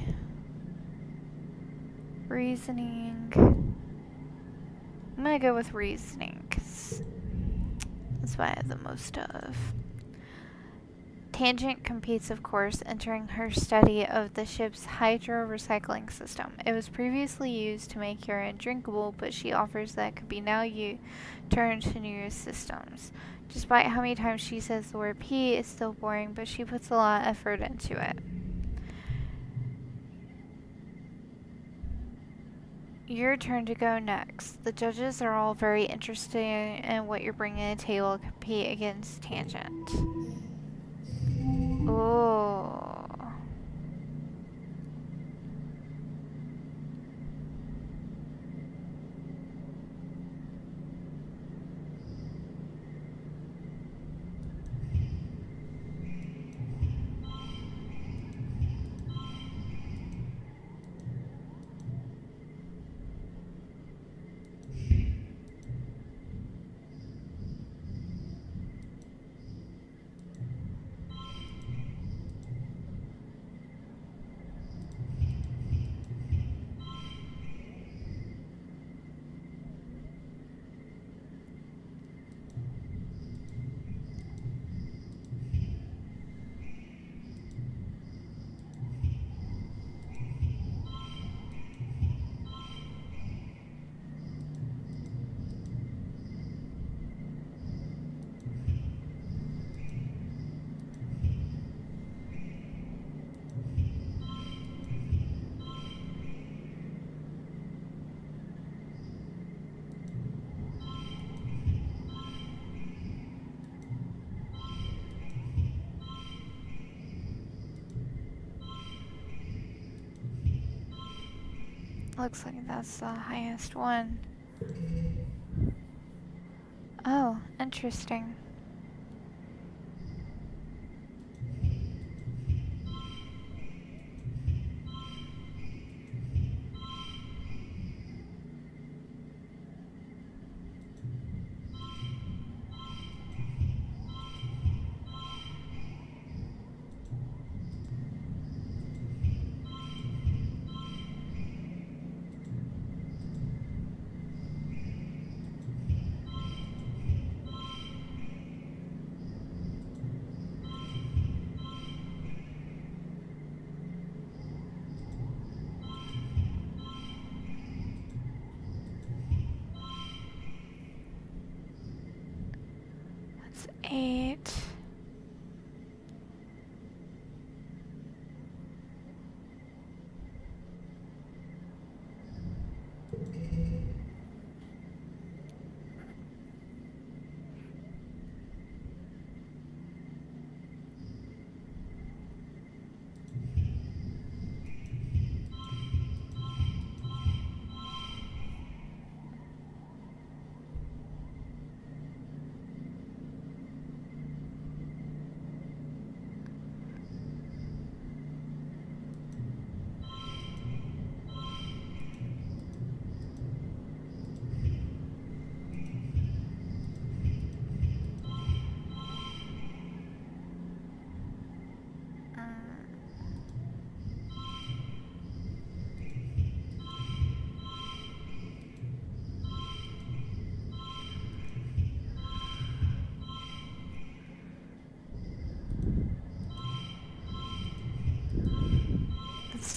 Reasoning. I'm gonna go with reasoning, because that's what I have the most of. Tangent competes, of course, entering her study of the ship's hydro-recycling system. It was previously used to make urine drinkable, but she offers that it could be now turned to new systems. Despite how many times she says the word pee, it's still boring, but she puts a lot of effort into it. Your turn to go next. The judges are all very interested in what you're bringing to the table to compete against Tangent. Ooh. Looks like that's the highest one. Oh, interesting.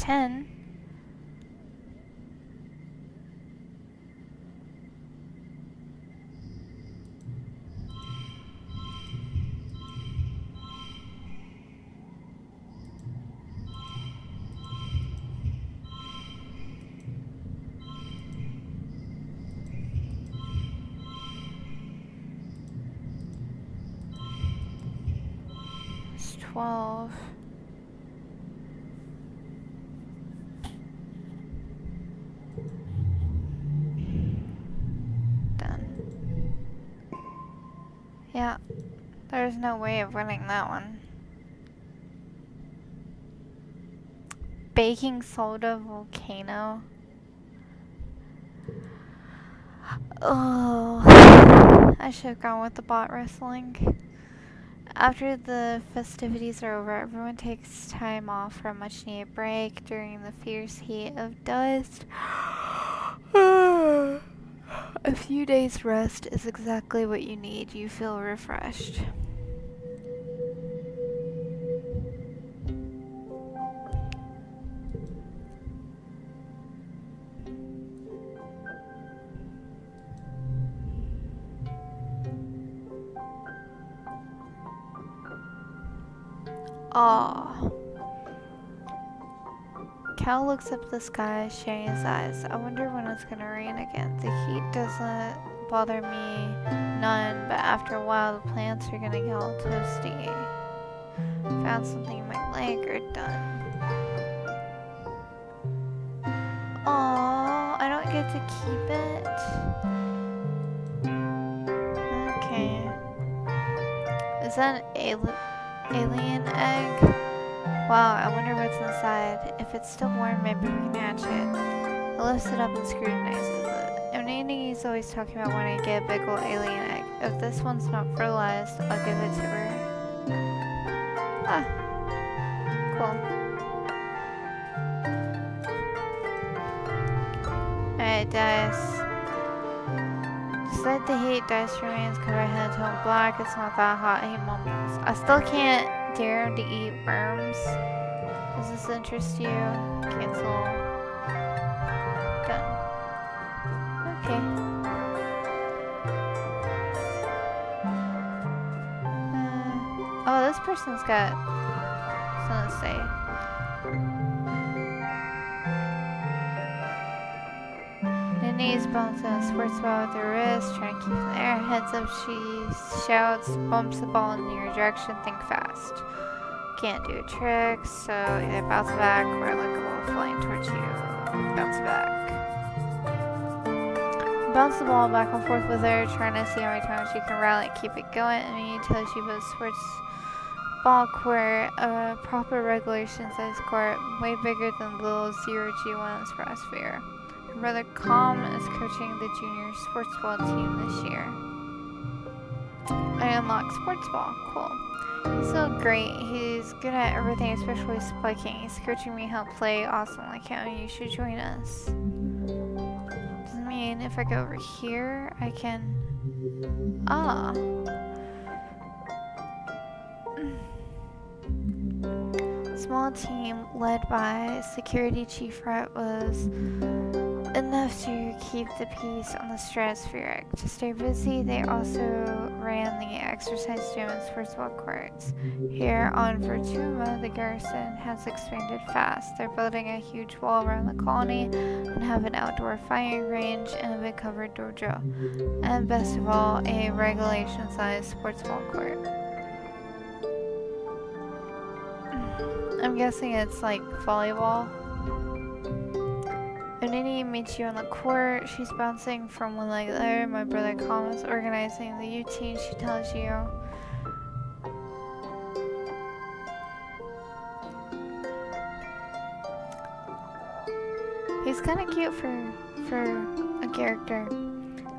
10. It's 12. Done. Yeah, there's no way of winning that one. Baking soda volcano. Oh, I should have gone with the bot wrestling. After the festivities are over, everyone takes time off for a much needed break during the fierce heat of dust. A few days rest is exactly what you need. You feel refreshed. Aww. Cal looks up at the sky, shading his eyes. I wonder when it's gonna rain again. The heat doesn't bother me none, but after a while the plants are gonna get all toasty. Found something you might like or done. Aww, I don't get to keep it. Okay. Is that an alien egg? Wow, I wonder what's inside. If it's still warm, maybe we can hatch it. I lifts it up and scrutinizes it. Nani's always talking about wanting to get a big old alien egg. If this one's not fertilized, I'll give it to her. Ah, cool. Alright, dice. Despite the heat, dice remains covered head to tone black. It's not that hot, he mumbles. I still can't dare him to eat worms. Does this interest you? Cancel. Done. Okay. Oh, this person's got something to say. Nani's bouncing a sports ball with her wrist, trying to keep in the air. Heads up, she shouts, bumps the ball in your direction, think fast. Can't do tricks, so either bounce back or like a ball flying towards you. Bounce back. Bounce the ball back and forth with her, trying to see how many times she can rally and keep it going. And you tell she was sports ball court, a proper regulation size court, way bigger than the little 0G1 Sphere. Her brother Calm is coaching the junior sports ball team this year. I unlocked sports ball. Cool. He's so great. He's good at everything, especially spiking. He's coaching me how to play awesome like him. You should join us. Doesn't mean if I go over here, I can... Ah. Small team led by security chief Rat was enough to keep the peace on the stratospheric. To stay busy, they also ran the exercise gym and sports ball courts. Here on Vertuma, the garrison has expanded fast. They're building a huge wall around the colony and have an outdoor firing range and a big covered dojo. And best of all, a regulation-sized sports ball court. I'm guessing it's like volleyball. Nini meets you on the court. She's bouncing from one leg to the other. My brother Colin is organizing the U team. She tells you. He's kind of cute for a character.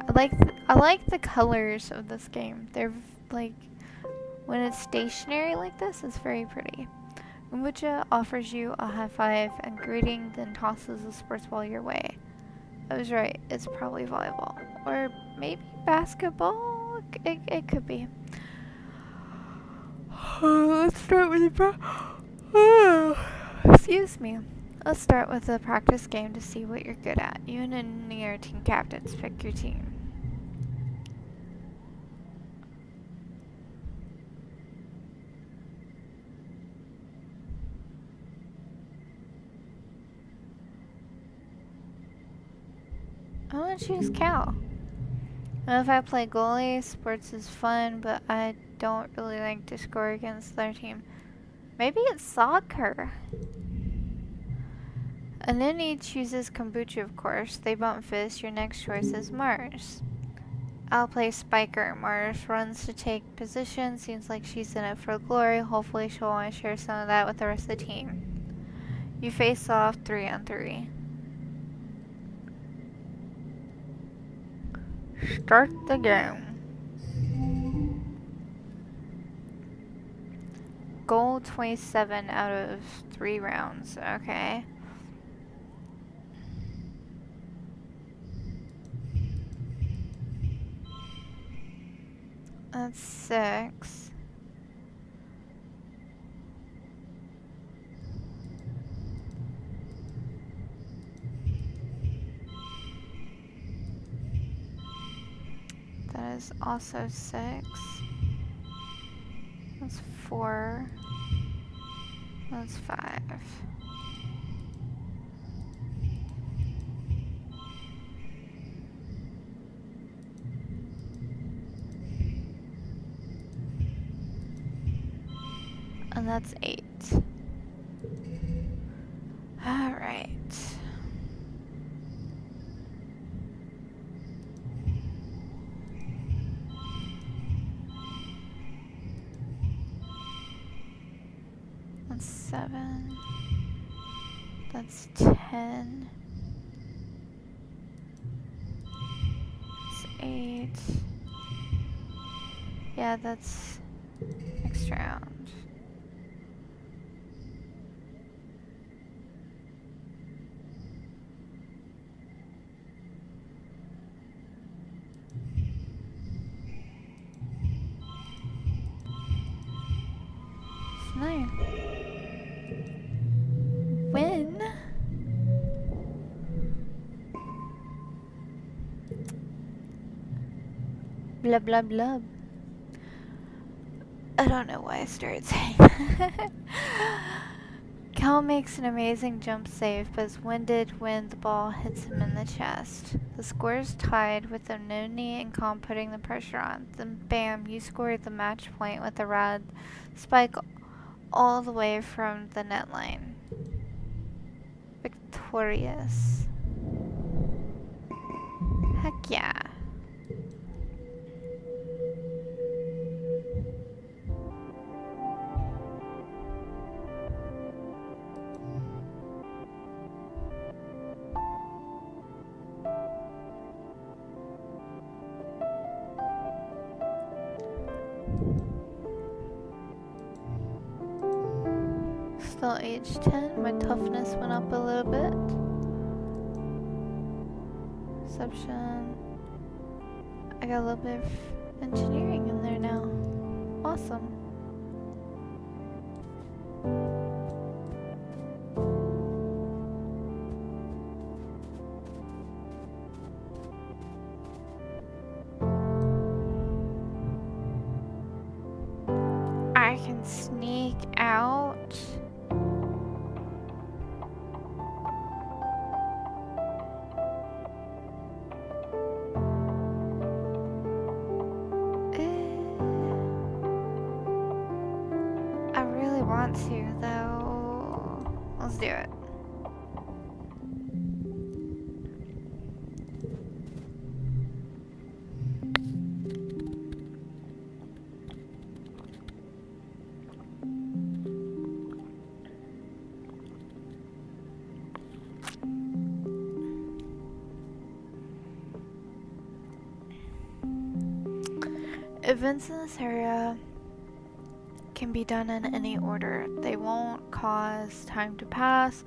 I like the colors of this game. They're like when it's stationary like this, it's very pretty. Umbucha offers you a high five and greeting, then tosses a sports ball your way. I was right, it's probably volleyball. Or maybe basketball? It could be. Let's start with the excuse me. Let's start with a practice game to see what you're good at. You and any of your team captains pick your team. I'm gonna choose Cal. And if I play goalie, sports is fun, but I don't really like to score against their team. Maybe it's soccer. And then he chooses kombucha, of course. They bump fists. Your next choice is Mars. I'll play Spiker. Mars runs to take position. Seems like she's in it for glory. Hopefully she'll want to share some of that with the rest of the team. You face off 3-on-3. Start the game. Goal 27 out of 3 rounds. Okay. That's 6. That is also 6. That's 4. That's 5. And that's 8. Alright. That's 7. That's 10. That's 8. Yeah, that's next round. It's 9. Win. Blub, blub, blub. I don't know why I started saying that. Cal makes an amazing jump save, but is winded when the ball hits him in the chest. The score is tied with Ononi and Calm putting the pressure on. Then bam, you scored the match point with a rad spike all the way from the net line. Victorious. Heck yeah. Still age 10, my toughness went up a little bit. Perception. I got a little bit of engineering in there now. Awesome. I can sneak out. I really want to, though. Let's do it. Events in this area can be done in any order. They won't cause time to pass,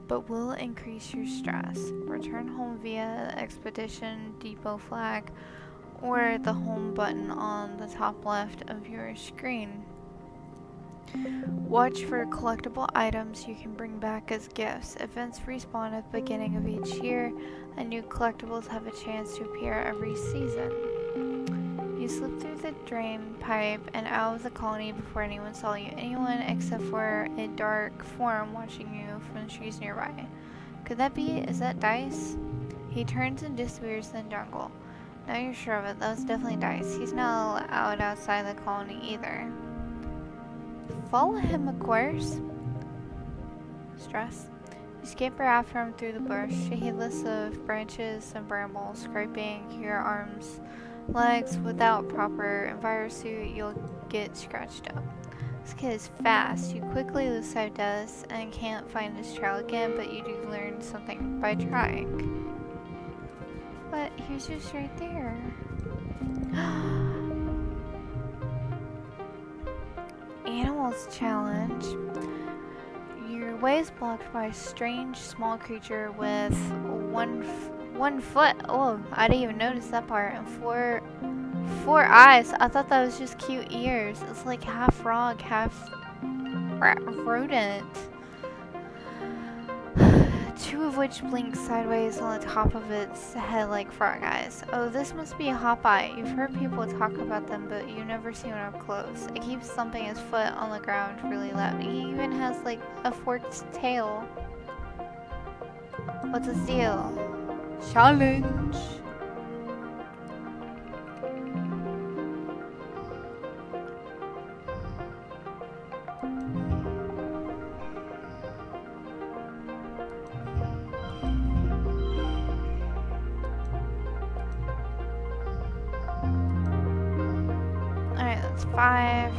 but will increase your stress. Return home via the expedition depot flag or the home button on the top left of your screen. Watch for collectible items you can bring back as gifts. Events respawn at the beginning of each year, and new collectibles have a chance to appear every season. You slip through the drain pipe and out of the colony before anyone saw you. Anyone except for a dark form watching you from the trees nearby. Could that be? Is that Dice? He turns and disappears in the jungle. Now you're sure of it. That was definitely Dice. He's not allowed outside the colony either. Follow him, of course. Stress. You scamper after him through the bush, heedless of branches and brambles, scraping your arms, legs. Without proper envirosuit, you'll get scratched up. This kid is fast. You quickly lose sight of Dennis and can't find his trail again, but you do learn something by trying. But he's just right there. Animals challenge. Your way is blocked by a strange small creature with one foot. Oh, I didn't even notice that part. And four eyes. I thought that was just cute ears. It's like half frog, half rodent. Two of which blink sideways on the top of its head like frog eyes. Oh, this must be a hopeye. You've heard people talk about them, but you've never seen one up close. It keeps thumping its foot on the ground really loud. He even has like a forked tail. What's its deal? Challenge! Alright, that's 5.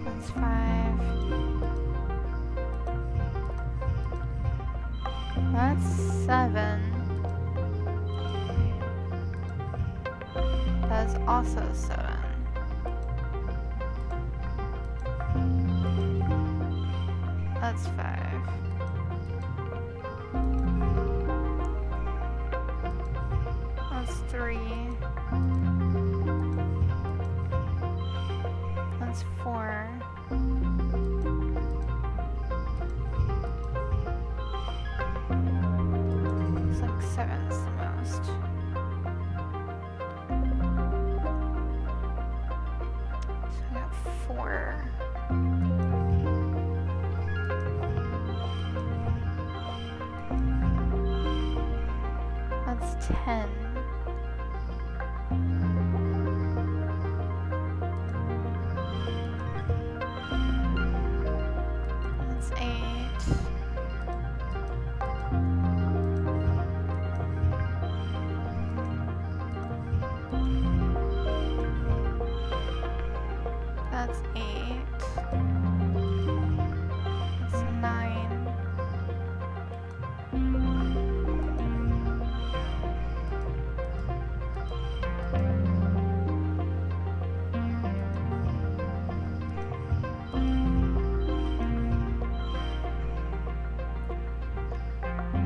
That's 5. That's 7. That's also 7. That's 5. That's 3. That's 4. It's like 7's the most. So I got 4. That's 10. That's 8. That's 8. That's 9.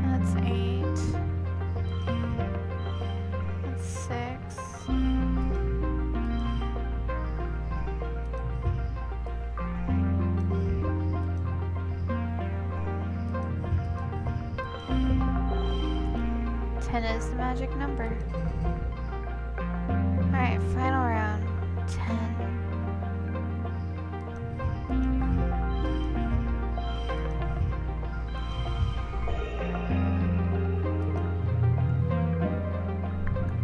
That's 8. That's 6. Ten is the magic number. Alright, final round. 10.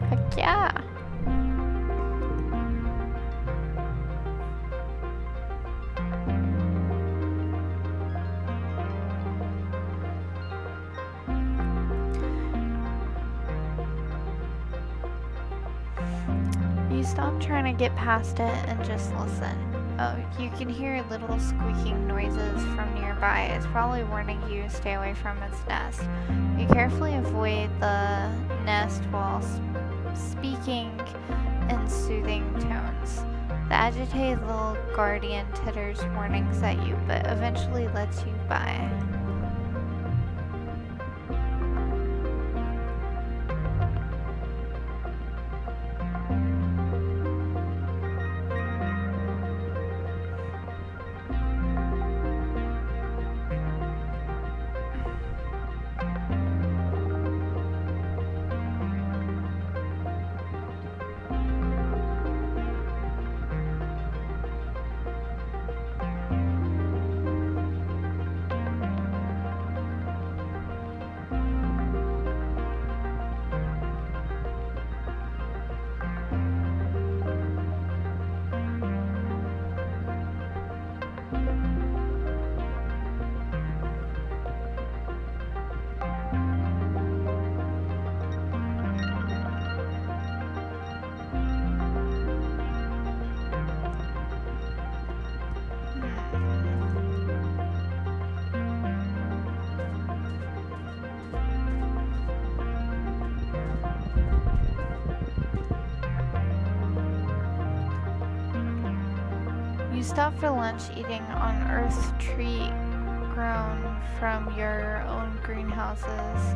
Heck yeah. You stop trying to get past it and just listen. Oh, you can hear little squeaking noises from nearby. It's probably warning you to stay away from its nest. You carefully avoid the nest while speaking in soothing tones. The agitated little guardian titters warnings at you, but eventually lets you by. You stop for lunch eating on Earth's tree grown from your own greenhouses.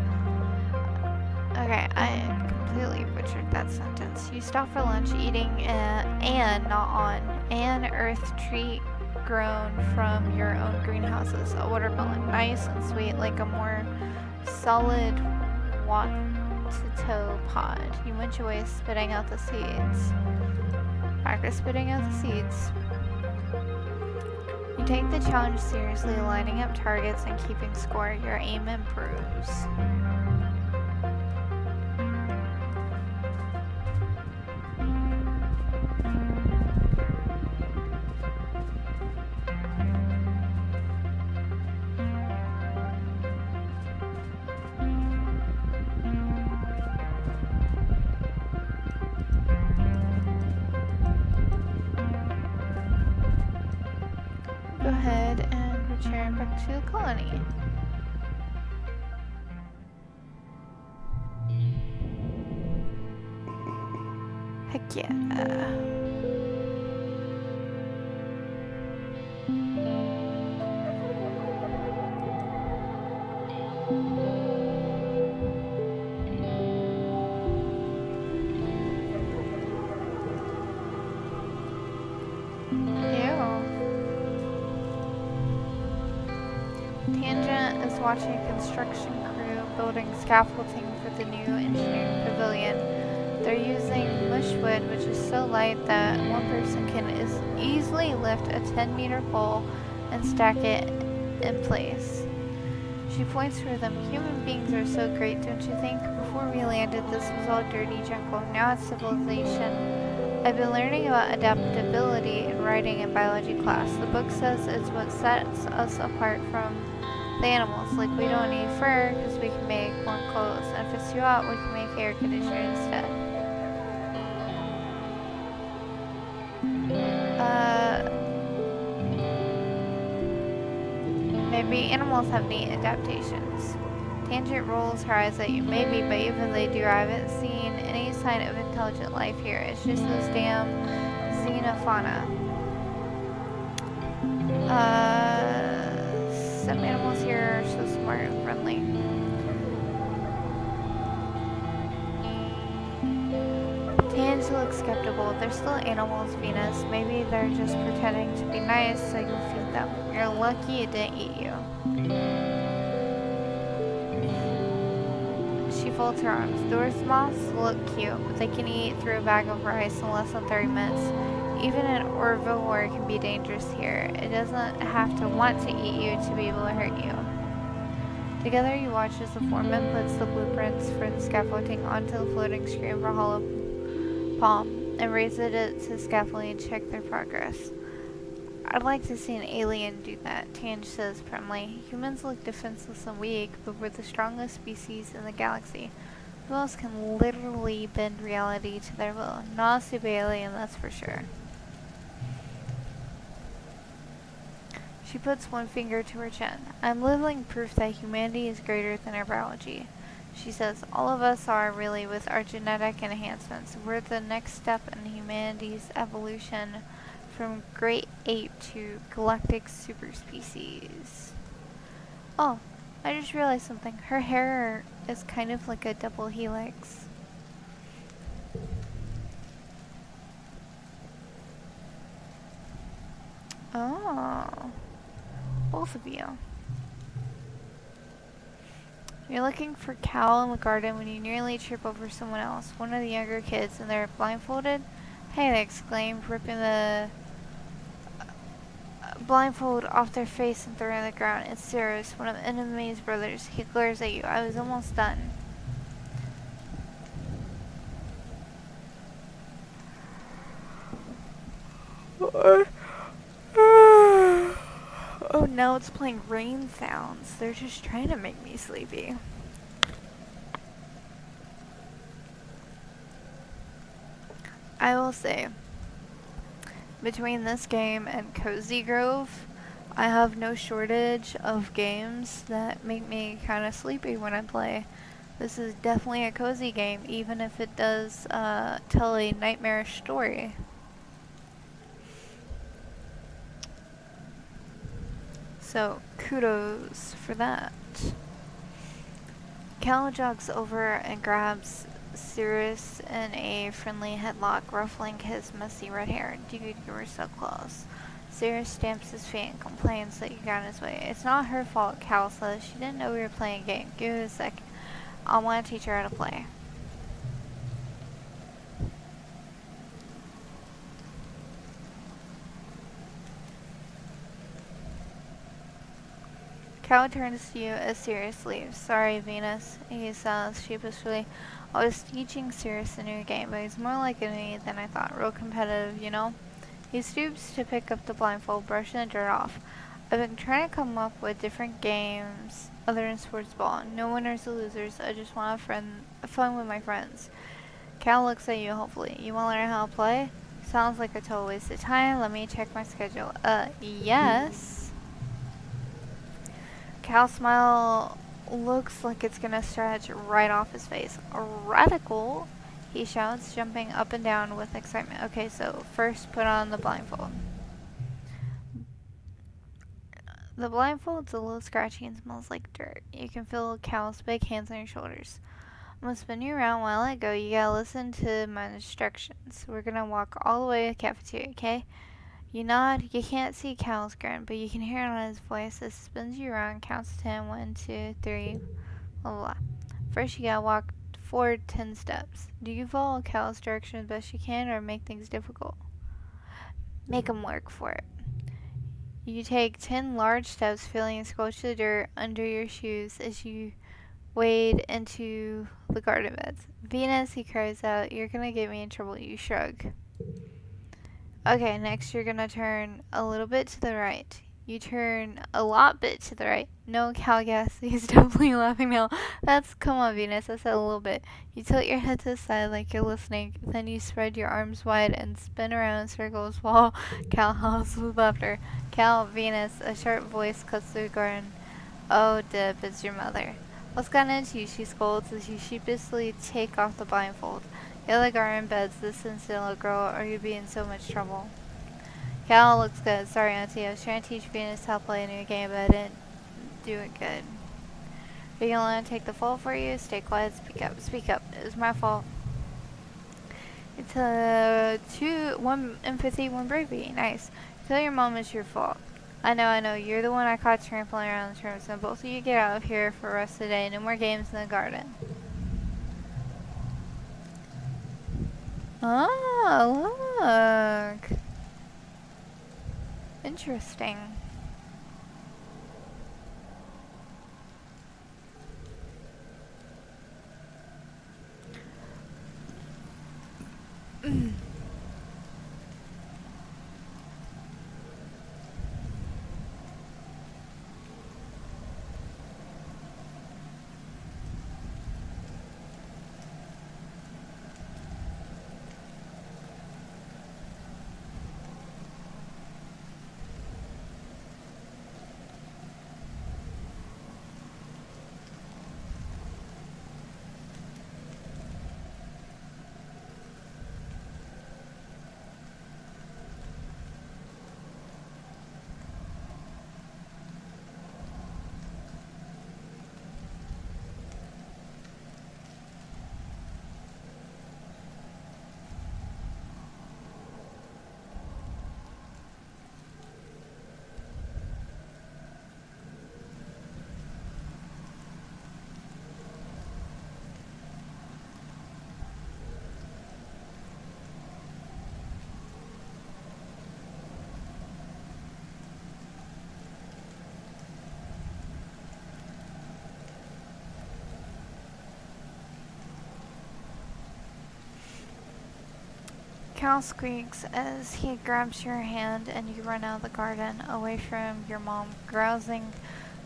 Okay, I completely butchered that sentence. You stop for lunch eating and not on an Earth tree grown from your own greenhouses. A watermelon, nice and sweet, like a more solid Watato pod. You munch away, spitting out the seeds. Practice spitting out the seeds. You take the challenge seriously, lining up targets and keeping score. Your aim improves. Go ahead and return back to the colony. Heck yeah. Tangent is watching a construction crew building scaffolding for the new engineering pavilion. They're using mushwood, which is so light that one person can easily lift a 10-meter pole and stack it in place. She points for them. Human beings are so great, don't you think? Before we landed, this was all dirty jungle. Now it's civilization. I've been learning about adaptability in writing in biology class. The book says it's what sets us apart from the animals. Like, we don't need fur because we can make warm clothes, and if it's too hot, we can make air conditioner instead. Maybe animals have neat adaptations. Tangent rolls her eyes at you. Maybe, but even they do, I haven't seen any sign of intelligent life here. It's just those damn xenofauna. Some animals here are so smart and friendly. Tange looks skeptical. They're still animals, Venus. Maybe they're just pretending to be nice so you'll feed them. You're lucky it didn't eat you. She folds her arms. Dwarf moths look cute, but they can eat through a bag of rice in less than 30 minutes. Even an herbivore can be dangerous here. It doesn't have to want to eat you to be able to hurt you. Together you watch as the foreman puts the blueprints for the scaffolding onto the floating screen for hollow palm and raises it to scaffolding and check their progress. I'd like to see an alien do that, Tange says primly. Humans look defenseless and weak, but we're the strongest species in the galaxy. Who else can literally bend reality to their will? Not a super alien, that's for sure. She puts one finger to her chin. I'm living proof that humanity is greater than our biology. She says, all of us are, really, with our genetic enhancements. We're the next step in humanity's evolution from great ape to galactic superspecies. Oh, I just realized something. Her hair is kind of like a double helix. Oh, both of you. You're looking for Cal in the garden when you nearly trip over someone else, one of the younger kids, and they're blindfolded. Hey, they exclaim, ripping the blindfold off their face and throwing it on the ground. It's Cyrus, one of Enemy's brothers. He glares at you. I was almost done. Oh no, it's playing rain sounds. They're just trying to make me sleepy. I will say, between this game and Cozy Grove, I have no shortage of games that make me kind of sleepy when I play. This is definitely a cozy game, even if it does tell a nightmarish story. So, kudos for that. Cal jogs over and grabs Sirius in a friendly headlock, ruffling his messy red hair. Dude, you were so close. Sirius stamps his feet and complains that you got in his way. It's not her fault, Cal says. She didn't know we were playing a game. Give it a second. I want to teach her how to play. Cal turns to you as Sirius leaves. Sorry, Venus, he says sheepishly. I was teaching Sirius a new game, but he's more like me than I thought. Real competitive, you know? He stoops to pick up the blindfold, brushing the dirt off. I've been trying to come up with different games other than sports ball. No winners or losers. I just want to have fun with my friends. Cal looks at you hopefully. You want to learn how to play? Sounds like a total waste of time. Let me check my schedule. Yes. Cal's smile looks like it's gonna stretch right off his face. Radical, he shouts, jumping up and down with excitement. Okay, so first put on the blindfold. The blindfold's a little scratchy and smells like dirt. You can feel Cal's big hands on your shoulders. I'm gonna spin you around while I go. You gotta listen to my instructions. We're gonna walk all the way to the cafeteria, okay? You nod. You can't see Cal's grin, but you can hear it on his voice as he spins you around, counts to 10, 1, 2, 3, blah, blah, blah. First, you gotta walk forward 10 steps. Do you follow Cal's direction as best you can, or make things difficult? Make him work for it. You take 10 large steps, feeling and squelch the dirt under your shoes as you wade into the garden beds. Venus, he cries out, you're gonna get me in trouble. You shrug. Okay, next you're gonna turn a little bit to the right. You turn a lot bit to the right. No, Cal gas. He's definitely laughing now. Come on, Venus. I said a little bit. You tilt your head to the side like you're listening. Then you spread your arms wide and spin around in circles while Cal howls with laughter. Cal, Venus, a sharp voice cuts through the garden. Oh, Dib, it's your mother. What's gotten into you? She scolds as you sheepishly take off the blindfold. Get the garden beds this instant, little girl, or you'd be in so much trouble. Cal looks good. Sorry, Auntie. I was trying to teach Venus how to play a new game, but I didn't do it good. Are you gonna let him take the fault for you? Stay quiet. Speak up. Speak up. It was my fault. It's 1 empathy, 1 bravery. Nice. Tell your mom it's your fault. I know. You're the one I caught trampling around the room, so both of you get out of here for the rest of the day. No more games in the garden. Oh, look. Interesting. Cal squeaks as he grabs your hand and you run out of the garden, away from your mom, grousing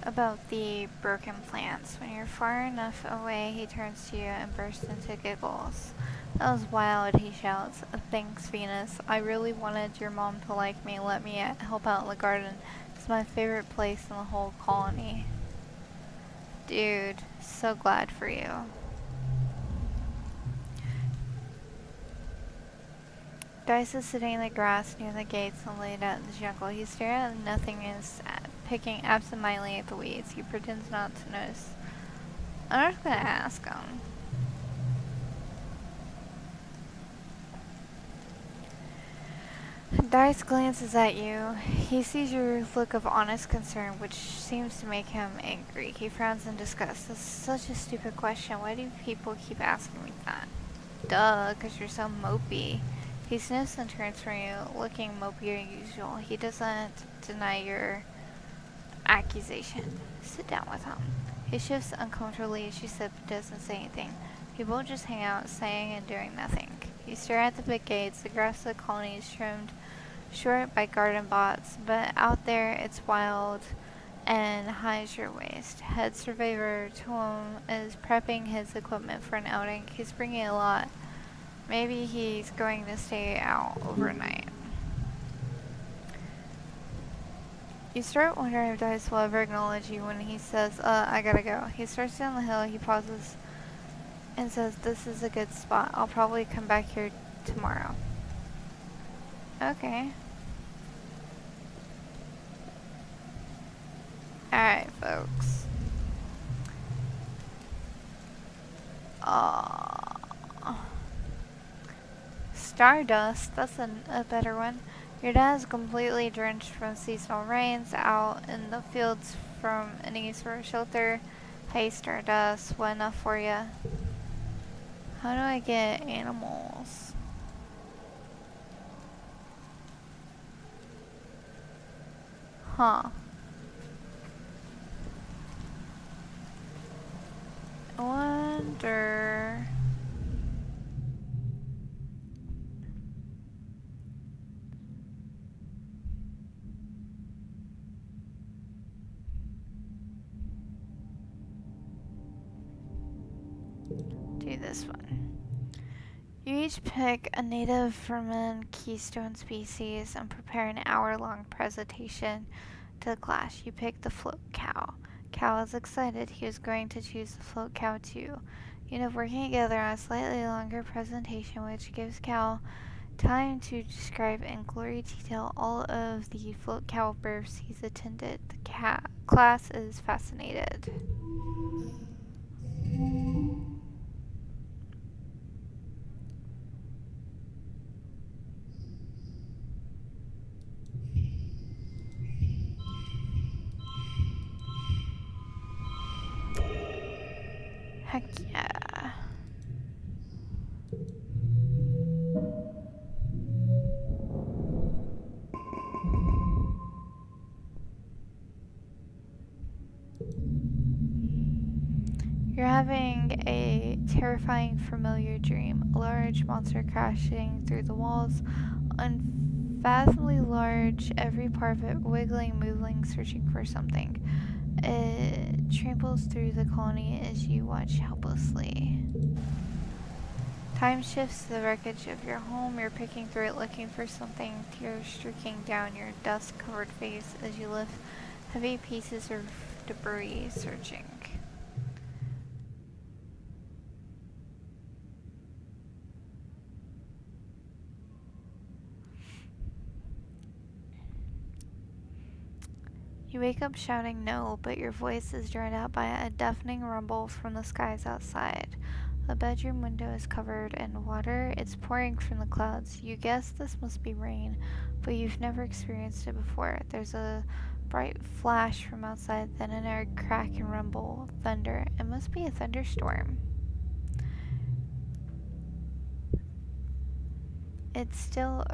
about the broken plants. When you're far enough away, he turns to you and bursts into giggles. That was wild, he shouts. Thanks, Venus. I really wanted your mom to like me and let me help out in the garden. It's my favorite place in the whole colony. Dude, so glad for you. Dice is sitting in the grass near the gates and laid out in the jungle. He's staring at nothingness picking absentmindedly at the weeds. He pretends not to notice. I'm not gonna ask him. Dice glances at you. He sees your look of honest concern, which seems to make him angry. He frowns in disgust. This is such a stupid question. Why do people keep asking me that? Duh, 'cause you're so mopey. He sniffs and turns from you, looking mopier than usual. He doesn't deny your accusation. Sit down with him. He shifts uncomfortably as you sit but doesn't say anything. People just hang out, saying and doing nothing. You stare at the big gates. The grass of the colony is trimmed short by garden bots, but out there it's wild and high as your waist. Head surveyor Tom is prepping his equipment for an outing. He's bringing a lot. Maybe he's going to stay out overnight. You start wondering if Dice will ever acknowledge you when he says, I gotta go. He starts down the hill, he pauses and says, this is a good spot. I'll probably come back here tomorrow. Okay. Alright, folks. Stardust, that's a better one. Your dad is completely drenched from seasonal rains, out in the fields from an east for a shelter. Hey, Stardust, what enough for you? How do I get animals? Huh. I wonder... do this one. You each pick a native vermin keystone species and prepare an hour-long presentation to the class. You pick the float cow. Cow is excited. He was going to choose the float cow too. You end up working together on a slightly longer presentation, which gives Cow time to describe in glory detail all of the float cow births he's attended. The class is fascinated. Heck yeah. You're having a terrifying familiar dream. A large monster crashing through the walls, unfathomably large, every part of it wiggling, moving, searching for something. It tramples through the colony as you watch helplessly. Time shifts to the wreckage of your home. You're picking through it, looking for something, tears streaking down your dust-covered face as you lift heavy pieces of debris, searching. You wake up shouting no, but your voice is drowned out by a deafening rumble from the skies outside. The bedroom window is covered in water. It's pouring from the clouds. You guess this must be rain, but you've never experienced it before. There's a bright flash from outside, then another crack and rumble, thunder. It must be a thunderstorm. It's still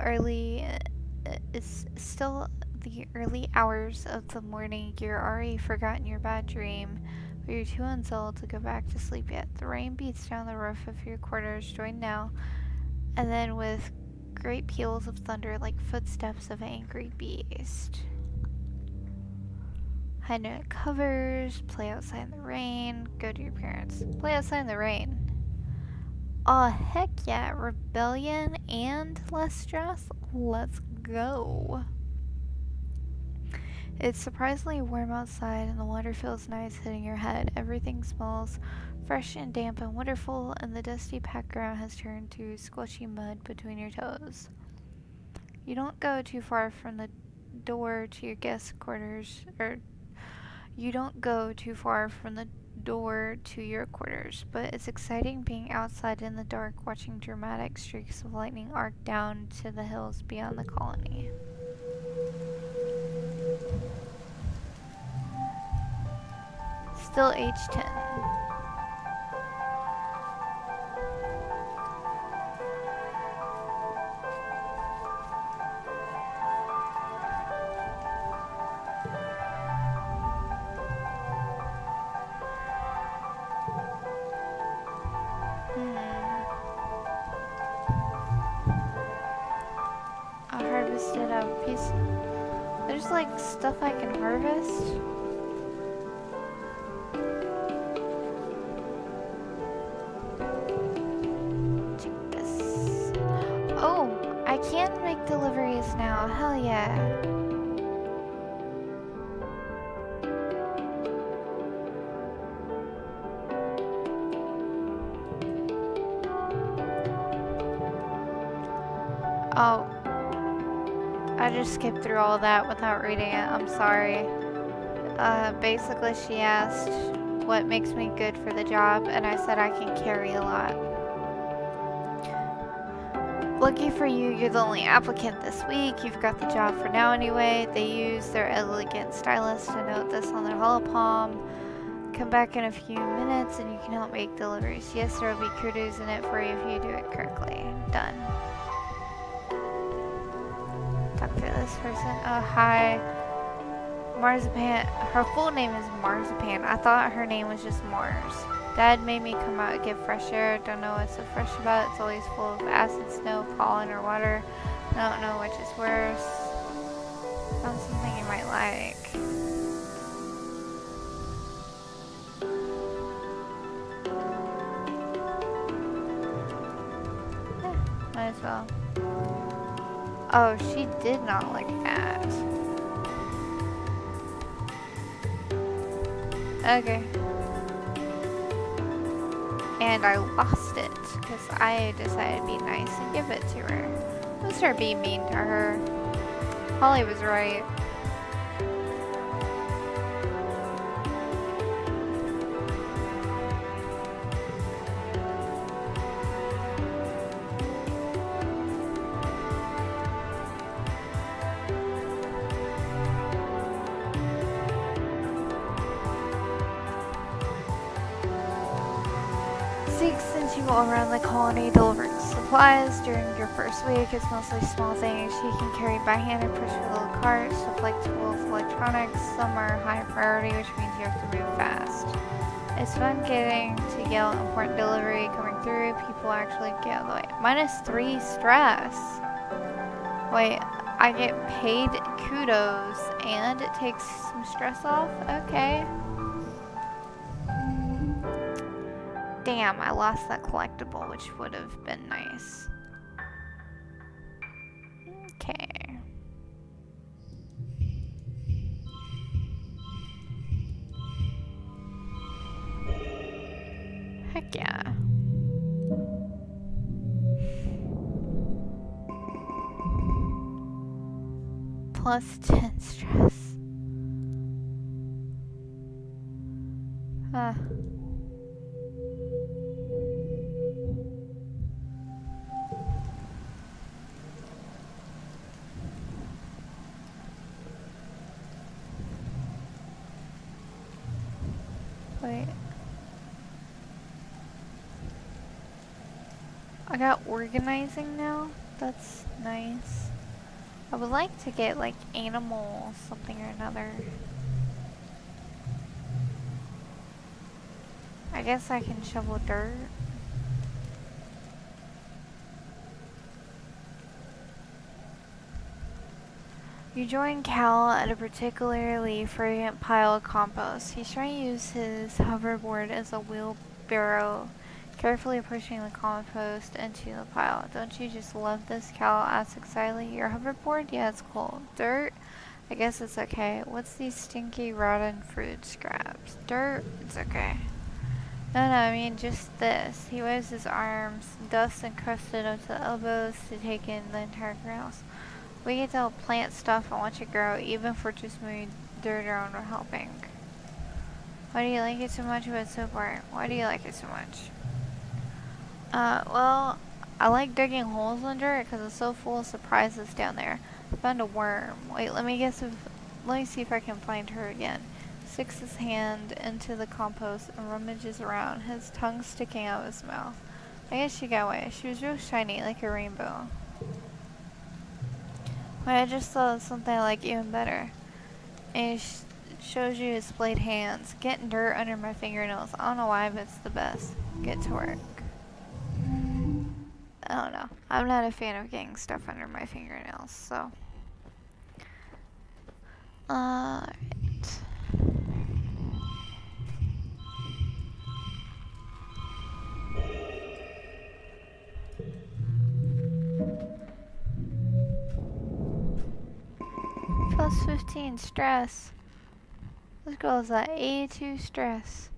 the early hours of the morning. You're already forgotten your bad dream, but you're too unsettled to go back to sleep yet. The rain beats down the roof of your quarters, joined now and then with great peals of thunder like footsteps of an angry beast. Hide under covers, play outside in the rain, go to your parents. Play outside in the rain. Aw, heck yeah, rebellion and less stress? Let's go. It's surprisingly warm outside and the water feels nice hitting your head. Everything smells fresh and damp and wonderful, and the dusty packed ground has turned to squishy mud between your toes. You don't go too far from the door to your guest quarters, or you don't go too far from the door to your quarters, but it's exciting being outside in the dark watching dramatic streaks of lightning arc down to the hills beyond the colony. Still age 10. I harvested a piece. There's like stuff I can harvest. Check this. Oh, I can make deliveries now. Hell yeah. Oh, I just skipped through all that without reading it. I'm sorry. Basically she asked what makes me good for the job, and I said I can carry a lot. Lucky for you, you're the only applicant this week. You've got the job for now anyway. They use their elegant stylus to note this on their holopalm. Come back in a few minutes and you can help make deliveries. Yes, there will be kudos in it for you if you do it correctly. Done. Talk to this person. Oh, hi. Marzipan. Her full name is Marzipan. I thought her name was just Mars. Dad made me come out and get fresh air. Don't know what's so fresh about it. It's always full of acid, snow, pollen, or water. I don't know which is worse. Found something you might like. Might as well. Oh, she did not like that. Okay. And I lost it because I decided to be nice and give it to her. Let's start being mean to her. Holly was right. Since you go around the colony delivering supplies during your first week, it's mostly small things you can carry by hand or push with little carts, stuff like tools, electronics. Some are high priority, which means you have to move fast. It's fun getting to yell important delivery coming through. People actually get out of the way. -3 stress. Wait, I get paid kudos and it takes some stress off? Okay. Damn, I lost that collectible, which would have been nice. Okay. Heck yeah. +10 stress. Huh. Wait. I got organizing now? That's nice. I would like to get like animal something or another. I guess I can shovel dirt. You join Cal at a particularly fragrant pile of compost. He's trying to use his hoverboard as a wheelbarrow, carefully pushing the compost into the pile. Don't you just love this? Cal asks excitedly. Your hoverboard? Yeah, it's cool. Dirt? I guess it's okay. What's these stinky rotten fruit scraps? Dirt? It's okay. No, I mean just this. He waves his arms, dust encrusted up to the elbows to take in the entire house. We get to plant stuff and watch it grow, even if we're just moving dirt around or helping. Why do you like it so much but it's so boring? Why do you like it so much? Well, I like digging holes under it because it's so full of surprises down there. I found a worm. Wait, let me see if I can find her again. Sticks his hand into the compost and rummages around, his tongue sticking out of his mouth. I guess she got away. She was real shiny, like a rainbow. But I just thought of something I like even better. And he shows you his splayed hands. Getting dirt under my fingernails. I don't know why, but it's the best. Get to work. I don't know. I'm not a fan of getting stuff under my fingernails, so. Alright. Plus 15 stress. This girl's at 82 stress.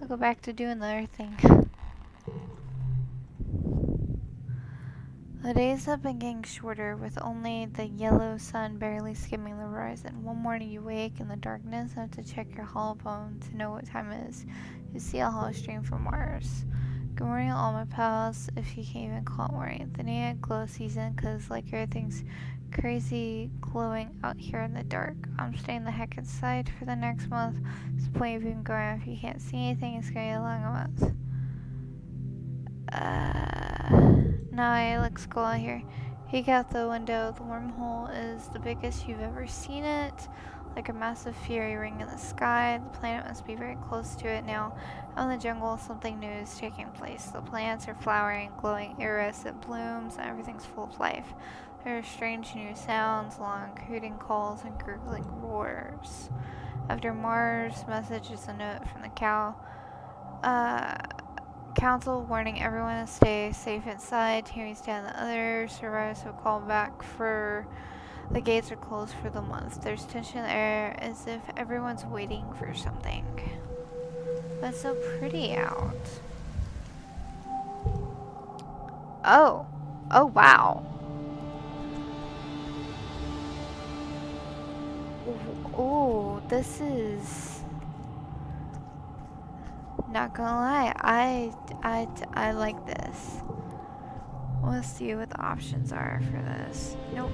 I'll go back to doing the other thing. The days have been getting shorter, with only the yellow sun barely skimming the horizon. One morning you wake in the darkness and have to check your holophone to know what time it is. You see a hollow stream from Mars. Good morning, all my pals, if you can even call it morning. The new glow season, cause like everything's crazy glowing out here in the dark. I'm staying the heck inside for the next month. What's the point of even going out if you can't see anything? It's gonna be a long month. No, it looks cool out here. Peek out the window. The wormhole is the biggest you've ever seen it. Like a massive fairy ring in the sky. The planet must be very close to it now. Out in the jungle, something new is taking place. The plants are flowering, glowing iridescent blooms, and everything's full of life. There are strange new sounds, long hooting calls, and gurgling roars. After Mars' message is a note from the cow. Council warning everyone to stay safe inside. Tammy's down the other survivors have called back for the gates are closed for the month. There's tension in the air as if everyone's waiting for something. But it's so pretty out. Oh. Oh, wow. Oh, this is... Not gonna lie, I like this. Let's see what the options are for this. Nope.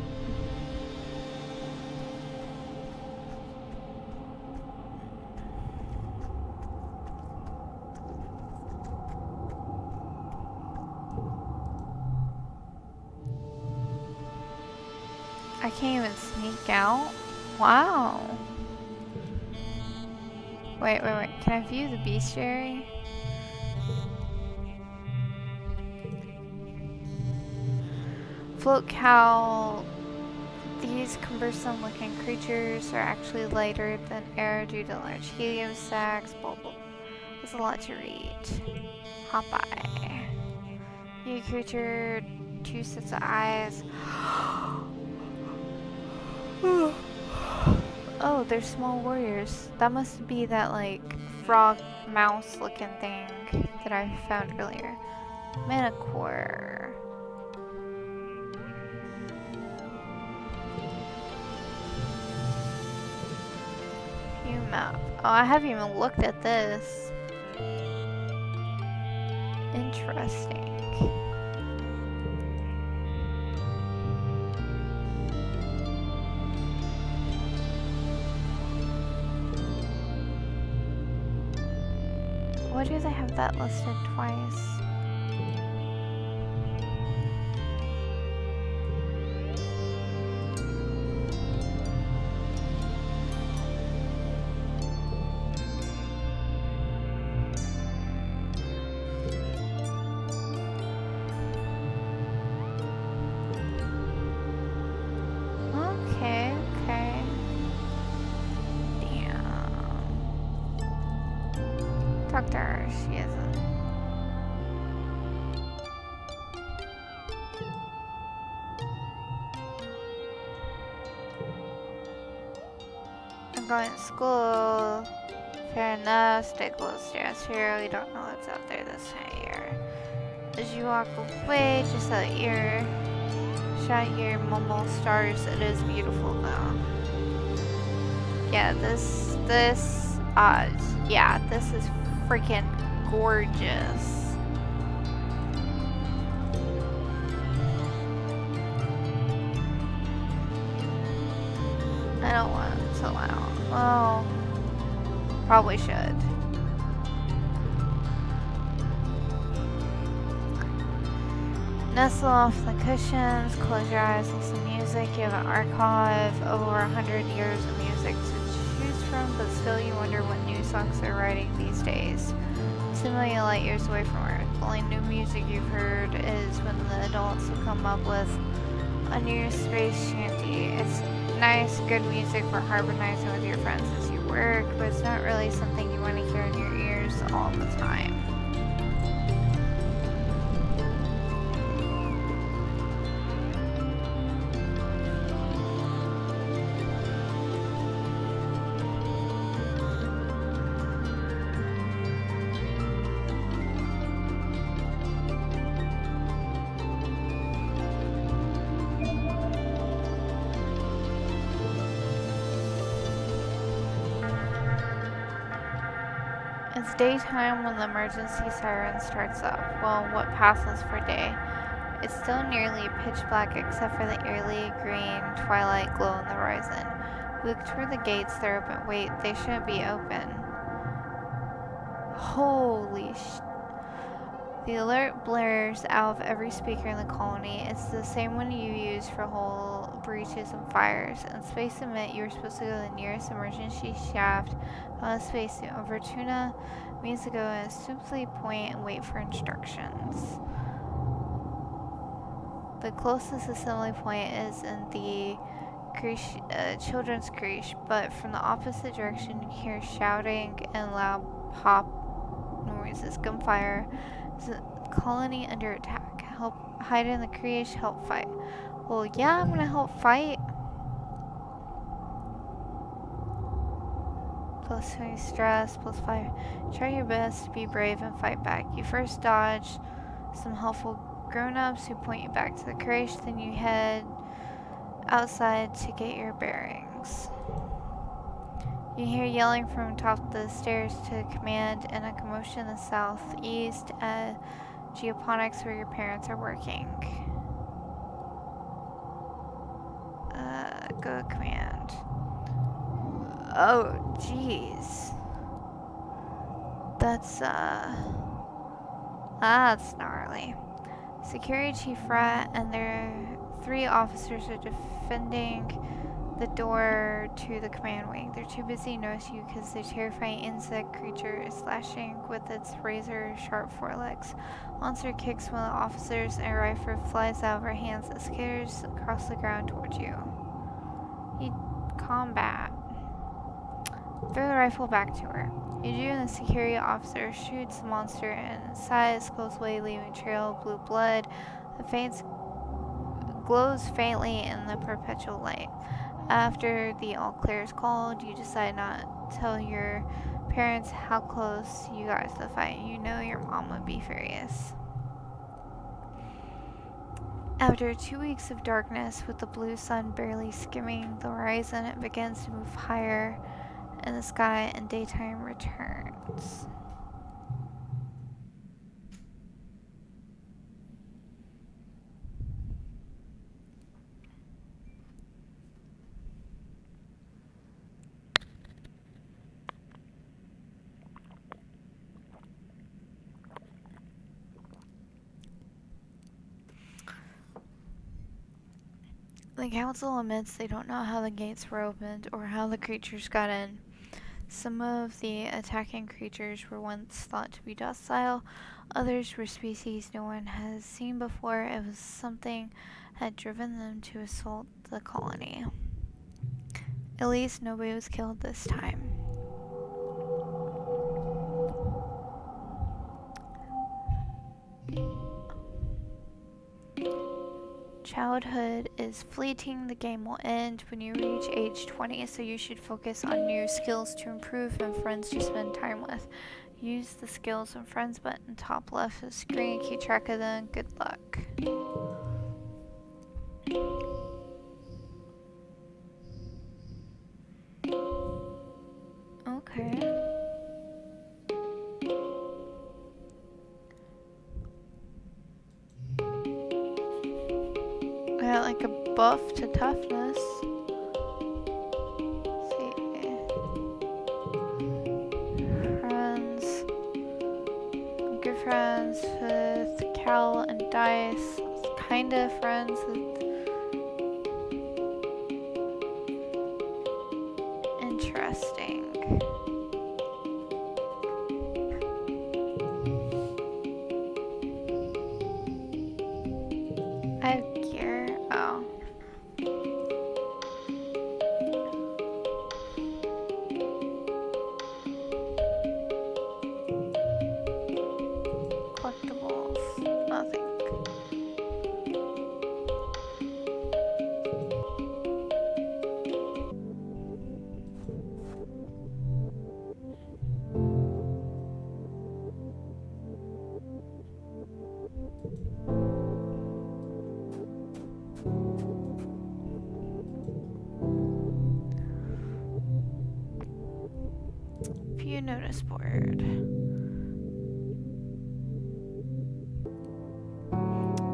I can't even sneak out? Wow. Wait. Can I view the bestiary? Float cow. These cumbersome looking creatures are actually lighter than air due to large helium sacks. Blah blah. There's a lot to read. Hop eye. New creature, 2 sets of eyes. Oh, they're small warriors. That must be that, like, frog mouse looking thing that I found earlier. Manicore. View map. Oh, I haven't even looked at this. Interesting. Why do they have that listed twice? Okay. Damn. Talk to her, she isn't. I'm going to school. Fair enough, stay close to us here. We don't know what's out there this time of year. As you walk away, just out your at your mumble stars. It is beautiful though. Yeah, yeah, this is freaking gorgeous. I don't want it so loud. Well, probably should. Nestle off the cushions, close your eyes, listen to music. You have an archive over 100 years of music to choose from, but still you wonder what new songs they're writing these days. 2 million light years away from Earth. The only new music you've heard is when the adults will come up with a new space shanty. It's nice, good music for harmonizing with your friends as you work, but it's not really something you want to hear in your ears all the time. It's daytime when the emergency siren starts up. Well, what passes for day? It's still nearly pitch black except for the eerily green twilight glow on the horizon. You look toward the gates, they're open. Wait, they shouldn't be open. Holy sh... The alert blares out of every speaker in the colony. It's the same one you use for whole breaches and fires. In Space Emit, you were supposed to go to the nearest emergency shaft on a spacesuit. Over Tuna means to go and simply point and wait for instructions. The closest assembly point is in the creche, children's creche, but from the opposite direction you hear shouting and loud pop noises. Gunfire. The colony under attack. Help hide in the creche, help fight. Well, yeah, I'm gonna help fight. Plus 20 stress, plus 5. Try your best to be brave and fight back. You first dodge some helpful grown-ups who point you back to the creche, then you head outside to get your bearings. You hear yelling from top of the stairs to command and a commotion in the southeast at geoponics where your parents are working. Go to command. Oh, jeez. That's gnarly. Security Chief Rat and their 3 officers are defending the door to the command wing. They're too busy to notice you because the terrifying insect creature is slashing with its razor-sharp forelegs. Monster kicks one of the officers and a rifle flies out of her hands and skitters across the ground towards you. Combat. Throw the rifle back to her. You do, and the security officer shoots the monster and inside it goes away, leaving a trail of blue blood that glows faintly in the perpetual light. After the all clear is called, you decide not to tell your parents how close you got to the fight. You know your mom would be furious. After 2 weeks of darkness, with the blue sun barely skimming the horizon, it begins to move higher in the sky and daytime returns. The council admits they don't know how the gates were opened or how the creatures got in. Some of the attacking creatures were once thought to be docile, others were species no one has seen before. It was something had driven them to assault the colony. At least nobody was killed this time. Childhood is fleeting. The game will end when you reach age 20, so you should focus on new skills to improve and friends to spend time with. Use the skills and friends button top left of the screen. Keep track of them. Good luck. Okay. I got like a buff to toughness. Let's see. Friends. I'm good friends with Cal and Dice. Kinda friends with interesting. I have gear. Oh. Collectibles. Nothing. View notice board.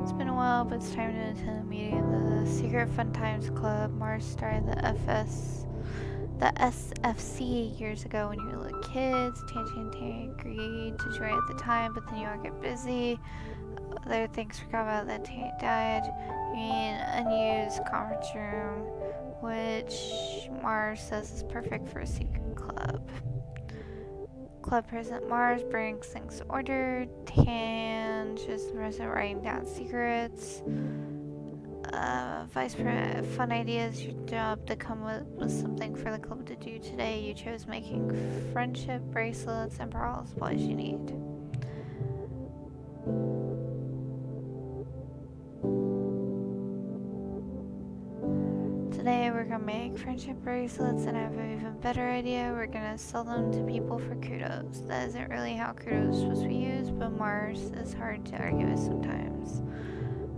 It's been a while, but it's time to attend a meeting of the Secret Fun Times Club. Mars started the SFC years ago when you were little kids. Tangy and Tangy agreed to join at the time, but then you all get busy. Other things forgot about that. Tangy died. You mean unused conference room, which Mars says is perfect for a secret club. Club President Mars brings things to order. Tan just the president writing down secrets. Vice President, fun ideas. Your job to come with something for the club to do today. You chose making friendship bracelets and all the supplies you need. Today we're gonna make friendship bracelets, and I have an even better idea. We're gonna sell them to people for kudos. That isn't really how kudos is supposed to be used, but Mars is hard to argue with sometimes.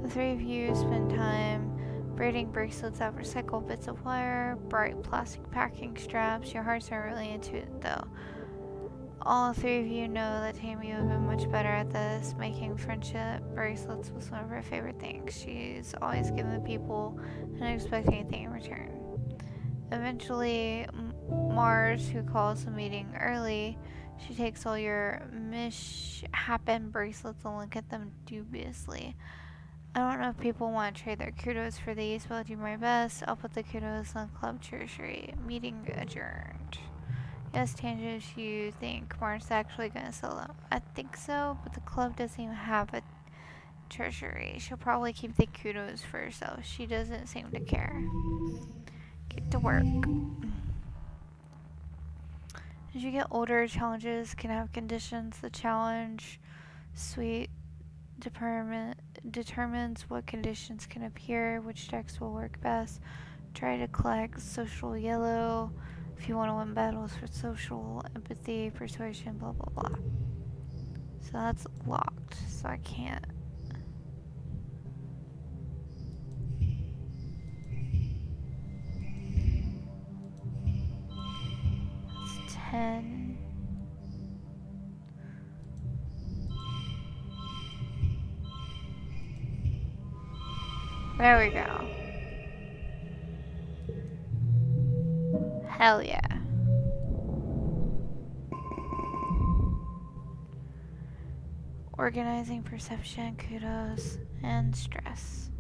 The three of you spend time braiding bracelets out of recycled bits of wire, bright plastic packing straps. Your hearts aren't really into it though. All three of you know that Tammy would have been much better at this. Making friendship bracelets was one of her favorite things. She's always given the people and didn't expect anything in return. Eventually, Mars, who calls the meeting early, she takes all your mishappen bracelets and look at them dubiously. I don't know if people want to trade their kudos for these, but I'll do my best. I'll put the kudos in the club treasury. Meeting adjourned. Yes, Tangent, you think Mars is actually going to sell them? I think so, but the club doesn't even have a treasury. She'll probably keep the kudos for herself. She doesn't seem to care. Get to work. As you get older, challenges can have conditions. The challenge suite determines what conditions can appear, which decks will work best. Try to collect social yellow if you want to win battles for social, empathy, persuasion, blah blah blah. So that's locked, so I can't. That's 10. There we go. Hell yeah. Organizing, perception, kudos, and stress.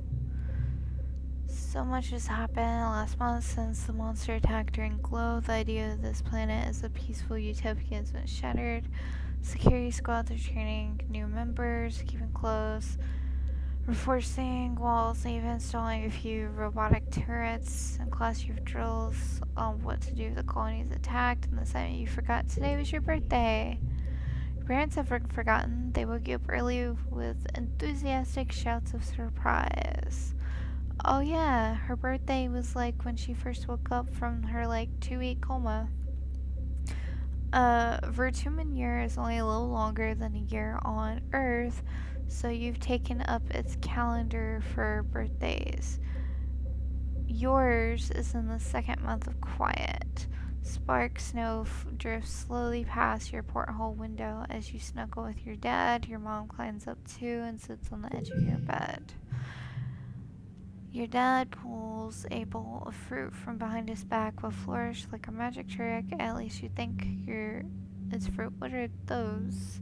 So much has happened last month since the monster attack during Glow. The idea of this planet as a peaceful utopia has been shattered. Security squads are training new members, keeping close, reinforcing walls, and even installing a few robotic turrets. In class, you have drills on what to do if the colony is attacked. And the second you forgot today was your birthday. Your parents haven't forgotten. They woke you up early with enthusiastic shouts of surprise. Oh yeah, her birthday was like when she first woke up from her like 2-week coma. Virtuman year is only a little longer than a year on Earth, so you've taken up its calendar for birthdays. Yours is in the second month of quiet. Spark snow drifts slowly past your porthole window as you snuggle with your dad. Your mom climbs up too and sits on the edge of your bed. Your dad pulls a bowl of fruit from behind his back with a flourish like a magic trick. At least you think it's fruit. What are those?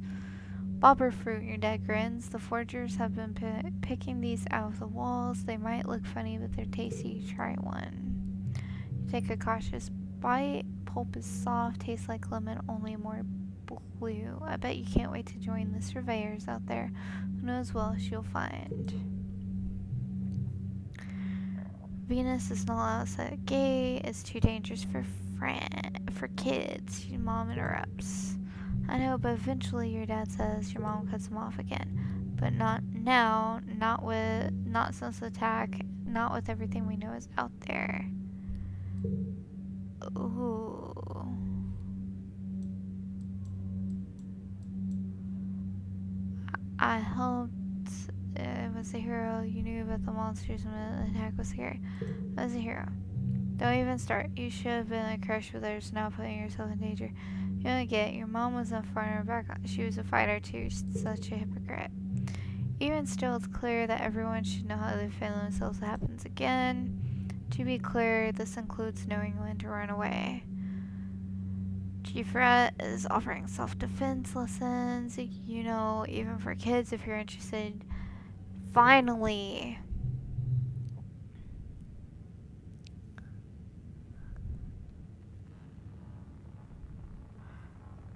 Bobber fruit, your dad grins. The foragers have been picking these out of the walls. They might look funny, but they're tasty. Try one. You take a cautious bite. Pulp is soft, tastes like lemon, only more blue. I bet you can't wait to join the surveyors out there. Who knows what else you'll find. Venus is not outside the gate. It's too dangerous for kids. Your mom interrupts. I know, but eventually your dad says. Your mom cuts him off again. But not now. Not since the attack. Not with everything we know is out there. Ooh. I helped. I was a hero. You knew about the monsters when the attack was here. I was a hero. Don't even start. You should have been a crush with others, now putting yourself in danger. You don't get it. Your mom wasn't a fighter back. She was a fighter too. Such a hypocrite. Even still, it's clear that everyone should know how to defend themselves if it happens again. To be clear, this includes knowing when to run away. Chief Rat is offering self-defense lessons, you know, even for kids if you're interested. Finally!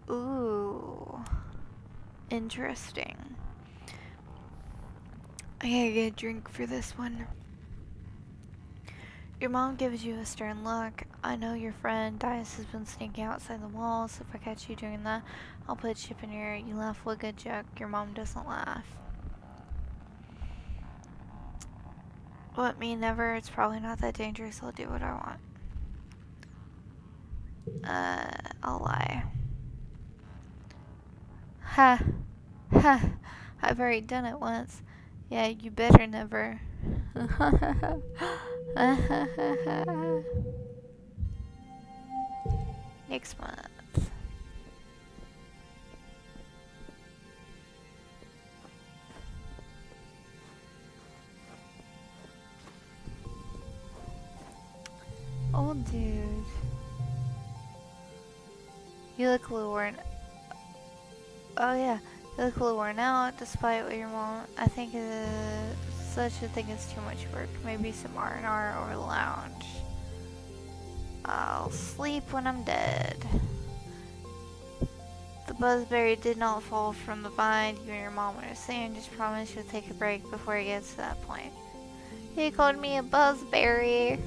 Ooh. Interesting. I gotta get a drink for this one. Your mom gives you a stern look. I know your friend Dias has been sneaking outside the walls. If I catch you doing that, I'll put a chip in your ear. You laugh like a joke. Your mom doesn't laugh. What, me never? It's probably not that dangerous. I'll do what I want. I'll lie. Ha. Ha. I've already done it once. Yeah, you better never. Next month. Old dude. You look a little worn. Oh yeah, you look a little worn out despite what your mom. I think such a thing is too much work. Maybe some R&R or a lounge. I'll sleep when I'm dead. The buzzberry did not fall from the vine. You and your mom were saying. Just promise you'll take a break before it gets to that point. He called me a buzzberry.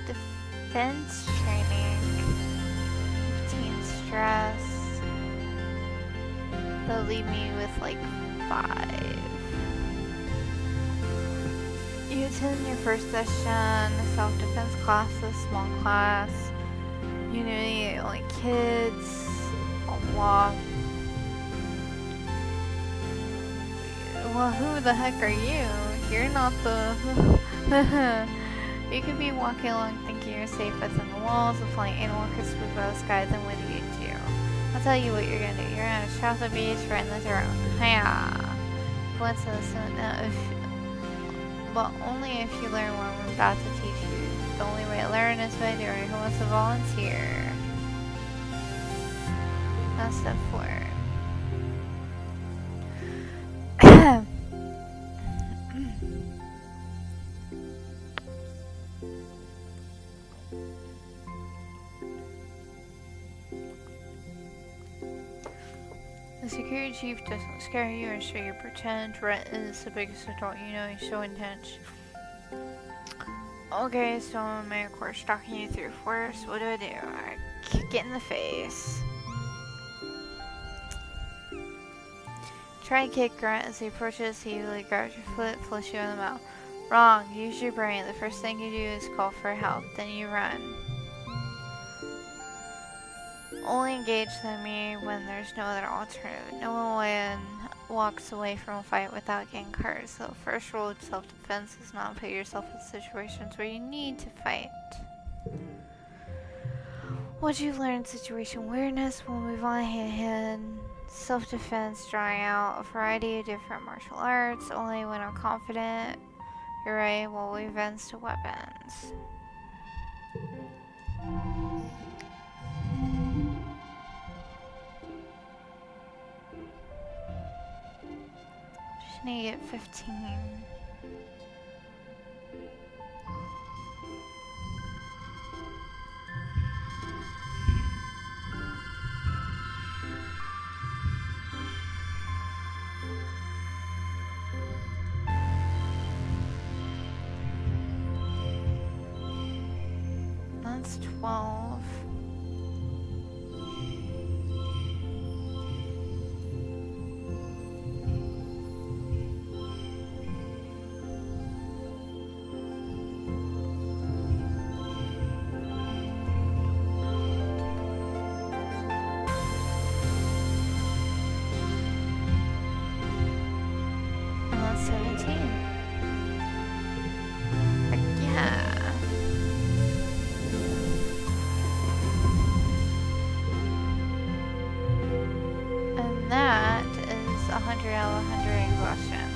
Defense training, 15 stress, they'll leave me with like 5. You attend your first session, self-defense class, a small class, unity, only kids, a lot. Well, who the heck are you? You're not the... You could be walking along thinking you're safe within the walls. A flying animal could swoop out of the sky, then what do you do? I'll tell you what you're gonna do. You're gonna shout the beast right in the throat. Hiya! What's this? But only if you learn what I'm about to teach you. The only way to learn is by doing. Who wants to volunteer? That's step 4. The security chief doesn't scare you or show you pretend. Rhett is the biggest adult you know, he's so intense. Okay, so I'm of course stalking you through force. What do? I kick it in the face. Try and kick Grunt as he approaches. He easily grabs your foot, flush you in the mouth. Wrong. Use your brain. The first thing you do is call for help. Then you run. Only engage the enemy when there's no other alternative. No one walks away from a fight without getting hurt. So the first rule of self-defense is not put yourself in situations where you need to fight. Once you've learned situation awareness, we'll move on hand-to-hand self-defense, drawing out a variety of different martial arts. Only when I'm confident you're right will we advance to weapons. Just need to get 15. That's 12. And that's 17. Heck yeah. And that is 100 out of 100 exhaustion.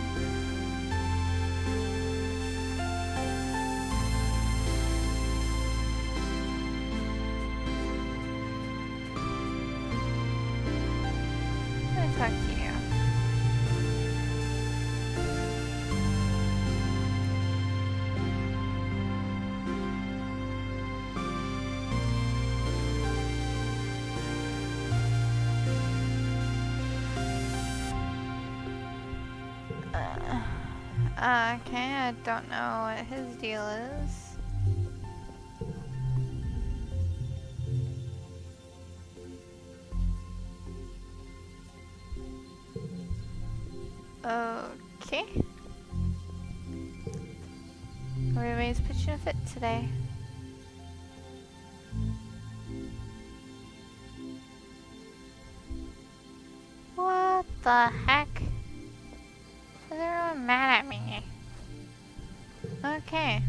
I'm gonna talk to you. Okay, I don't know what his deal is. Okay. Everybody's pitching a fit today. What the heck? Is everyone mad at me? Okay.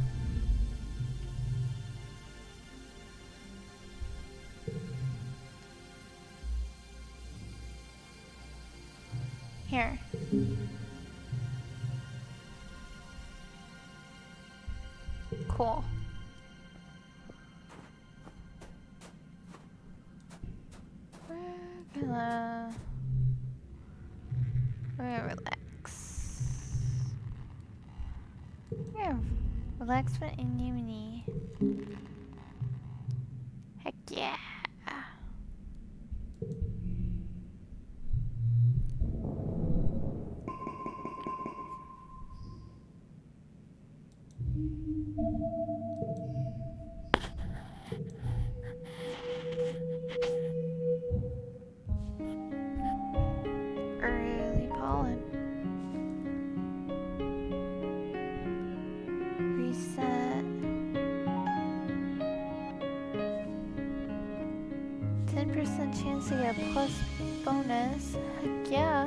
Here. Cool. We're gonna relax. Yeah, relax with anonymity. Heck yeah. Early pollen. Reset. 10% chance to get a plus bonus. Heck yeah.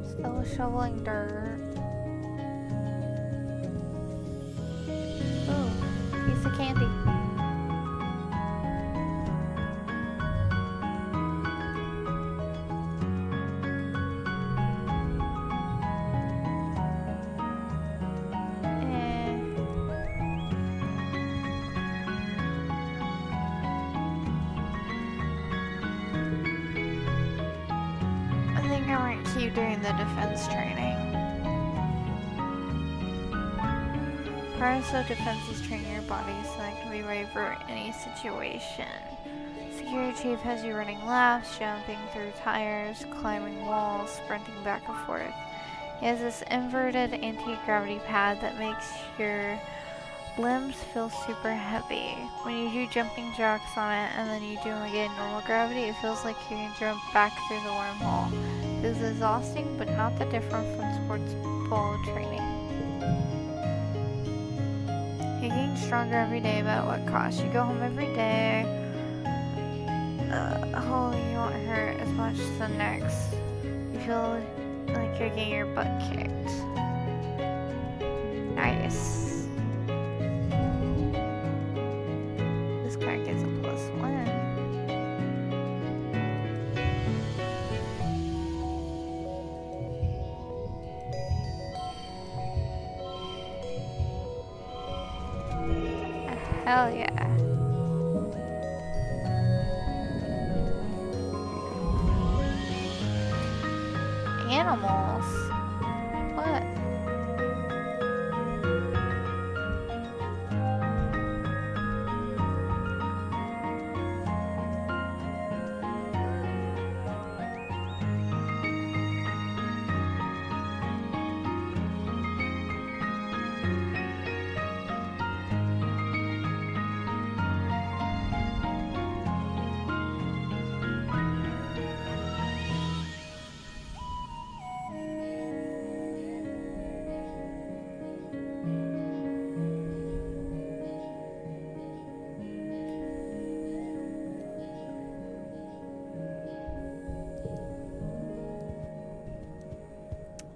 Still shoveling dirt. Ooh, piece of candy. I think I might keep doing the defense training. Harness defenses train your body so that it can be ready for any situation. Security Chief has you running laps, jumping through tires, climbing walls, sprinting back and forth. He has this inverted anti-gravity pad that makes your limbs feel super heavy. When you do jumping jacks on it and then you do them again in normal gravity, it feels like you can jump back through the wormhole. It is exhausting, but not that different from sports polo training. You're getting stronger every day, but at what cost? You go home every day. You won't hurt as much as the next. You feel like you're getting your butt kicked. Nice. This card gets a +1. Hell yeah. Animals? What?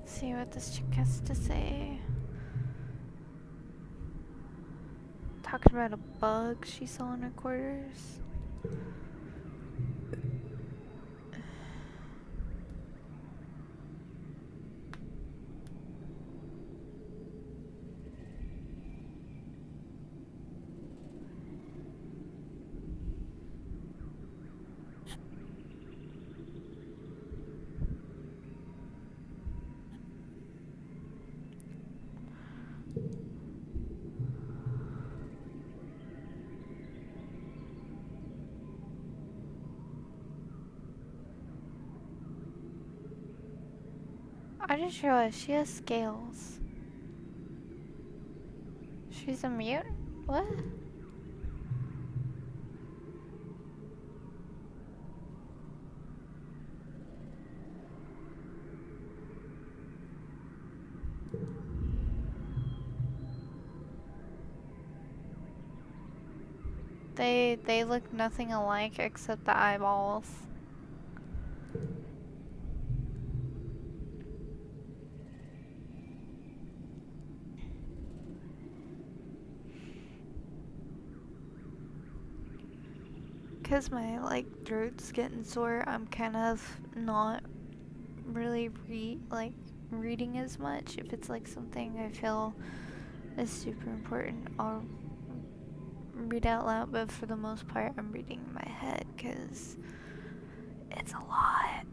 See what this chick has to say. Talking about a bug she saw in her quarters. I just realized she has scales. She's a mutant? What? They look nothing alike except the eyeballs. Because my throat's getting sore, I'm kind of not really reading as much. If it's something I feel is super important, I'll read out loud, but for the most part I'm reading in my head because it's a lot.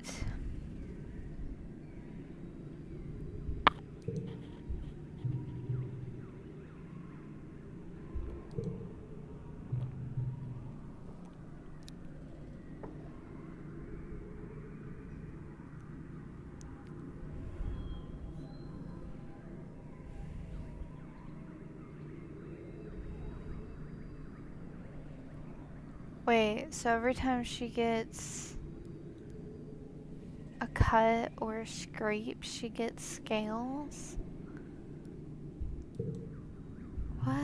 Wait, so every time she gets a cut or a scrape, she gets scales? What?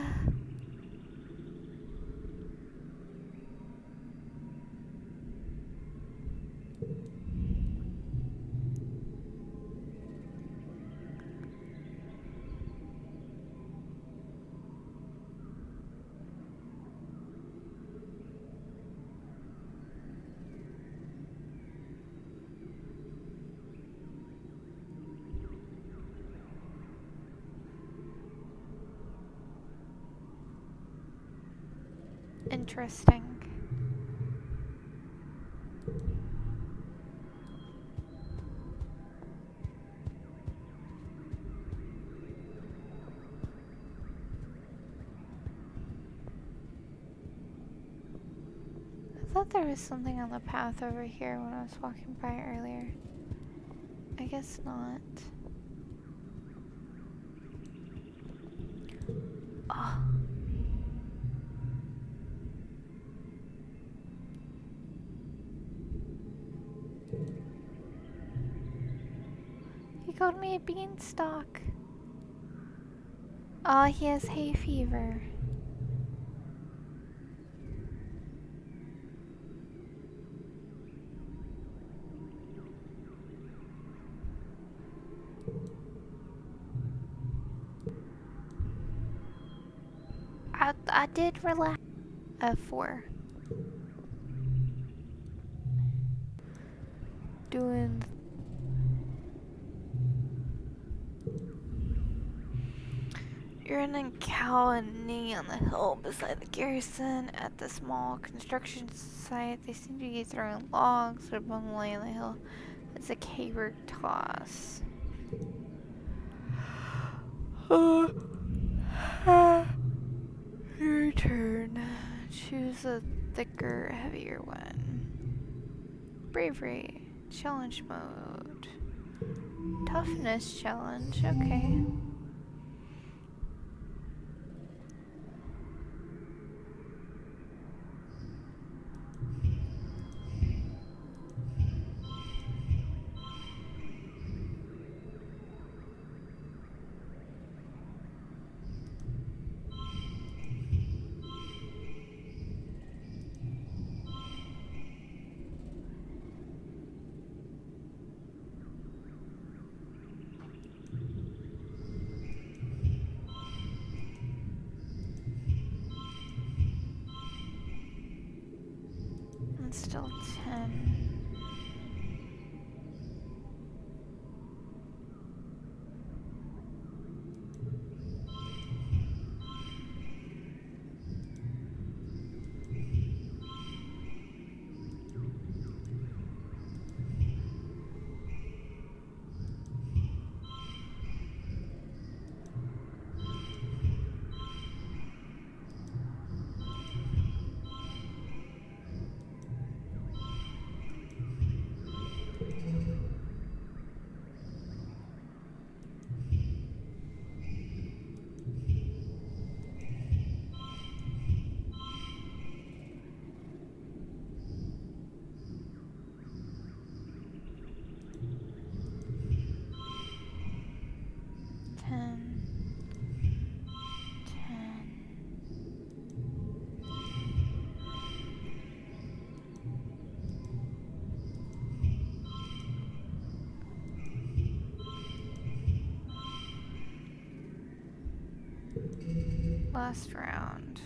Interesting. thought there was something on the path over here when I was walking by earlier. I guess not. Oh. He called me a beanstalk. Oh, he has hay fever. I did relax. 4. Doing. You're in a cow and knee on the hill beside the garrison at the small construction site. They seem to be throwing logs at a bungalow on the hill. It's a caber toss. Your turn. Choose a thicker, heavier one. Bravery. Challenge mode. Toughness challenge. Okay. Still 10. Last round.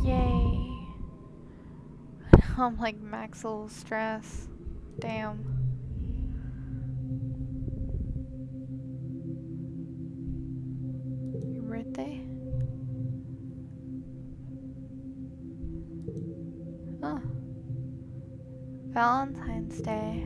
Yay. I'm like max level stress. Damn. Your birthday? Oh. Valentine's Day.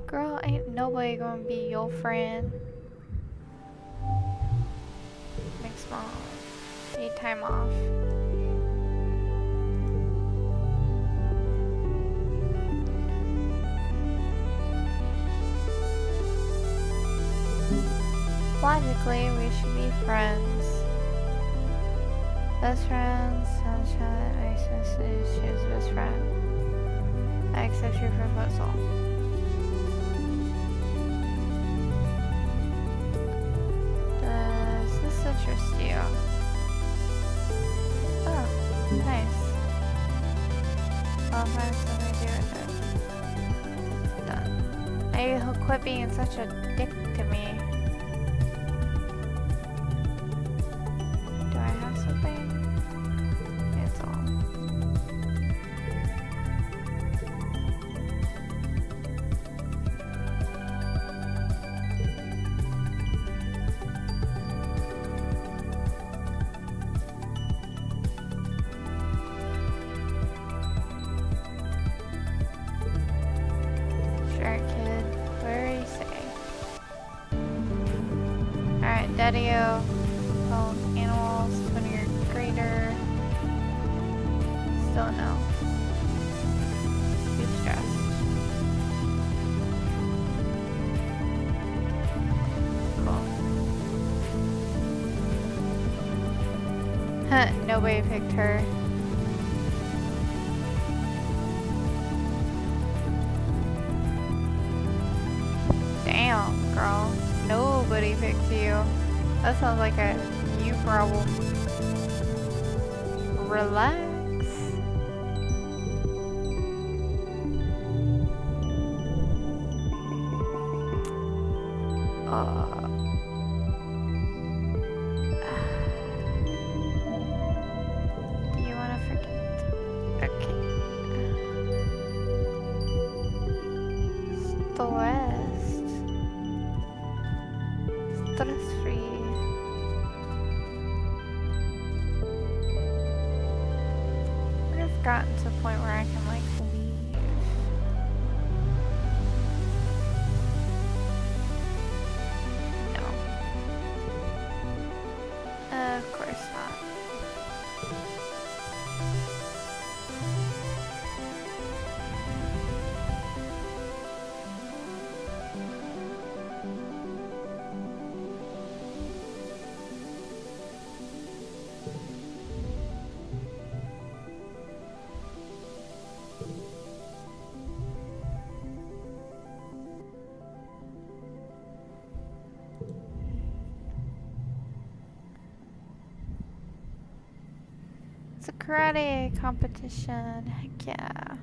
Girl, ain't nobody gonna be your friend. Next month. Need time off. Logically, we should be friends. Best friends, sunshine, access is choose best friend. I accept your proposal. Does this interest you? Oh, nice. I'll find something to do with it. Done. Now you quit being such a dick to me. Do I have something? It's all. Sure, kid. Whatever you say. Alright, Daddy-o. Phone animals when you're greater. Still no. Too stressed. Cool. Huh, nobody picked her. Damn, girl. Nobody picked you. That sounds like a you problem. Relax. Do you want to forget? Okay. Stress free. I've gotten to a point where I can like leave. No. Of course not. It's a karate competition. Heck yeah.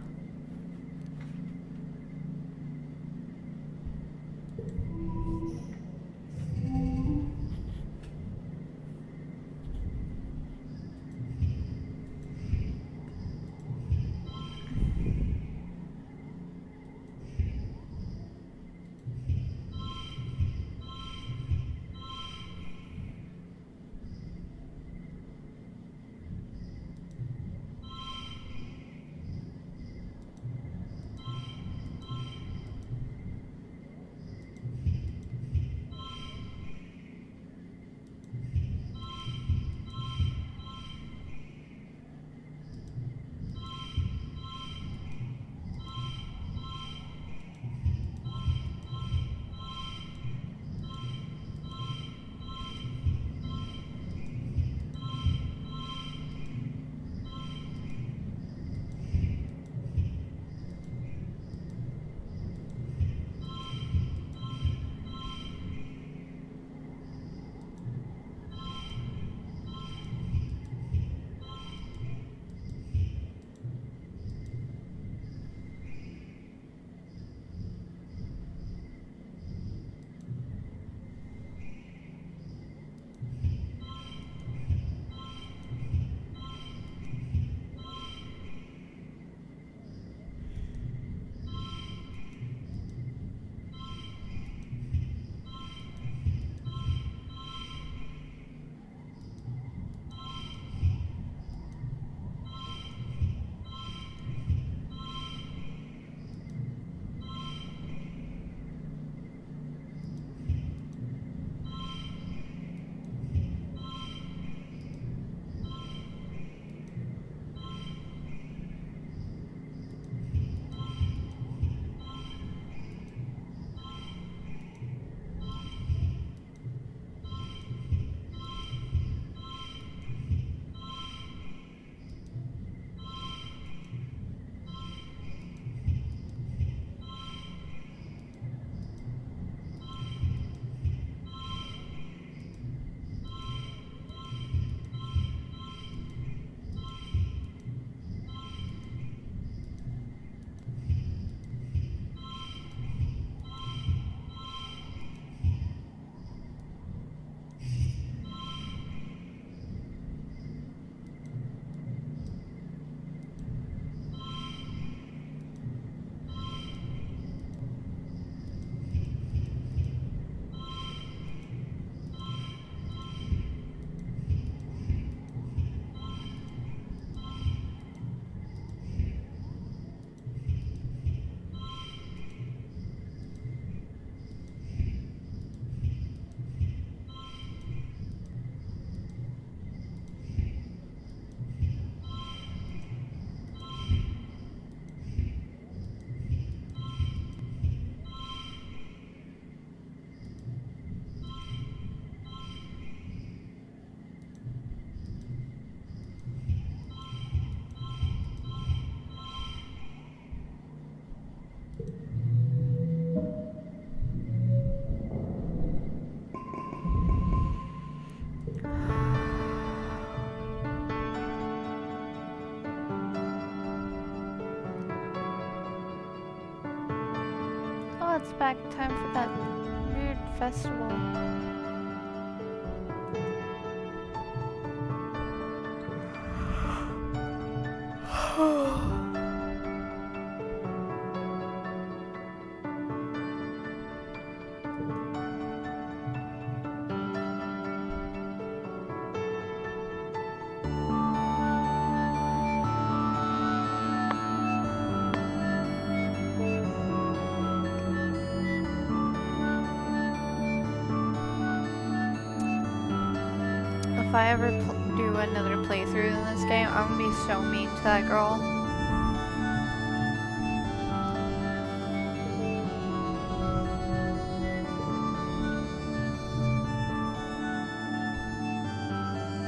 back in time for that nude festival. If I ever do another playthrough in this game, I'm gonna be so mean to that girl.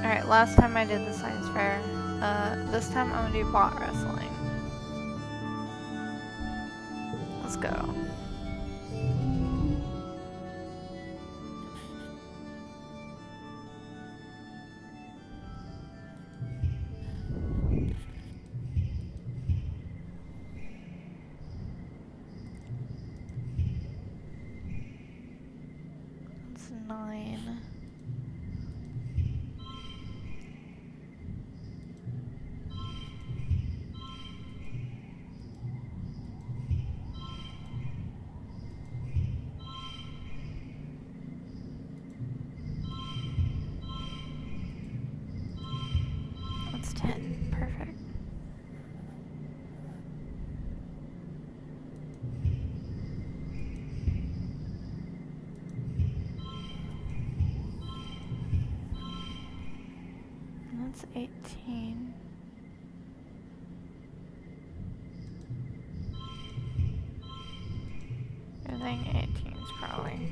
Alright, last time I did the science fair. This time I'm gonna do bot wrestling. Let's go. That's 9. That's 10. Perfect. That's 18. I think 18 is probably.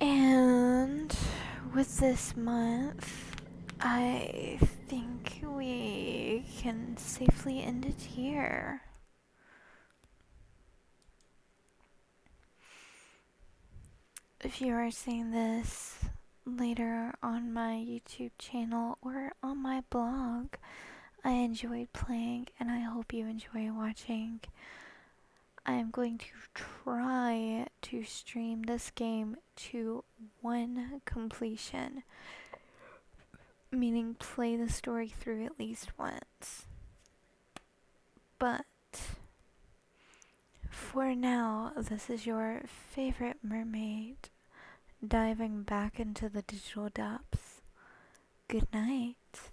And with this month, I think we can safely end it here. If you are seeing this later on my YouTube channel or on my blog. I enjoyed playing and I hope you enjoy watching. I am going to try to stream this game to one completion, meaning play the story through at least once. But for now, this is your favorite mermaid diving back into the digital depths. Good night.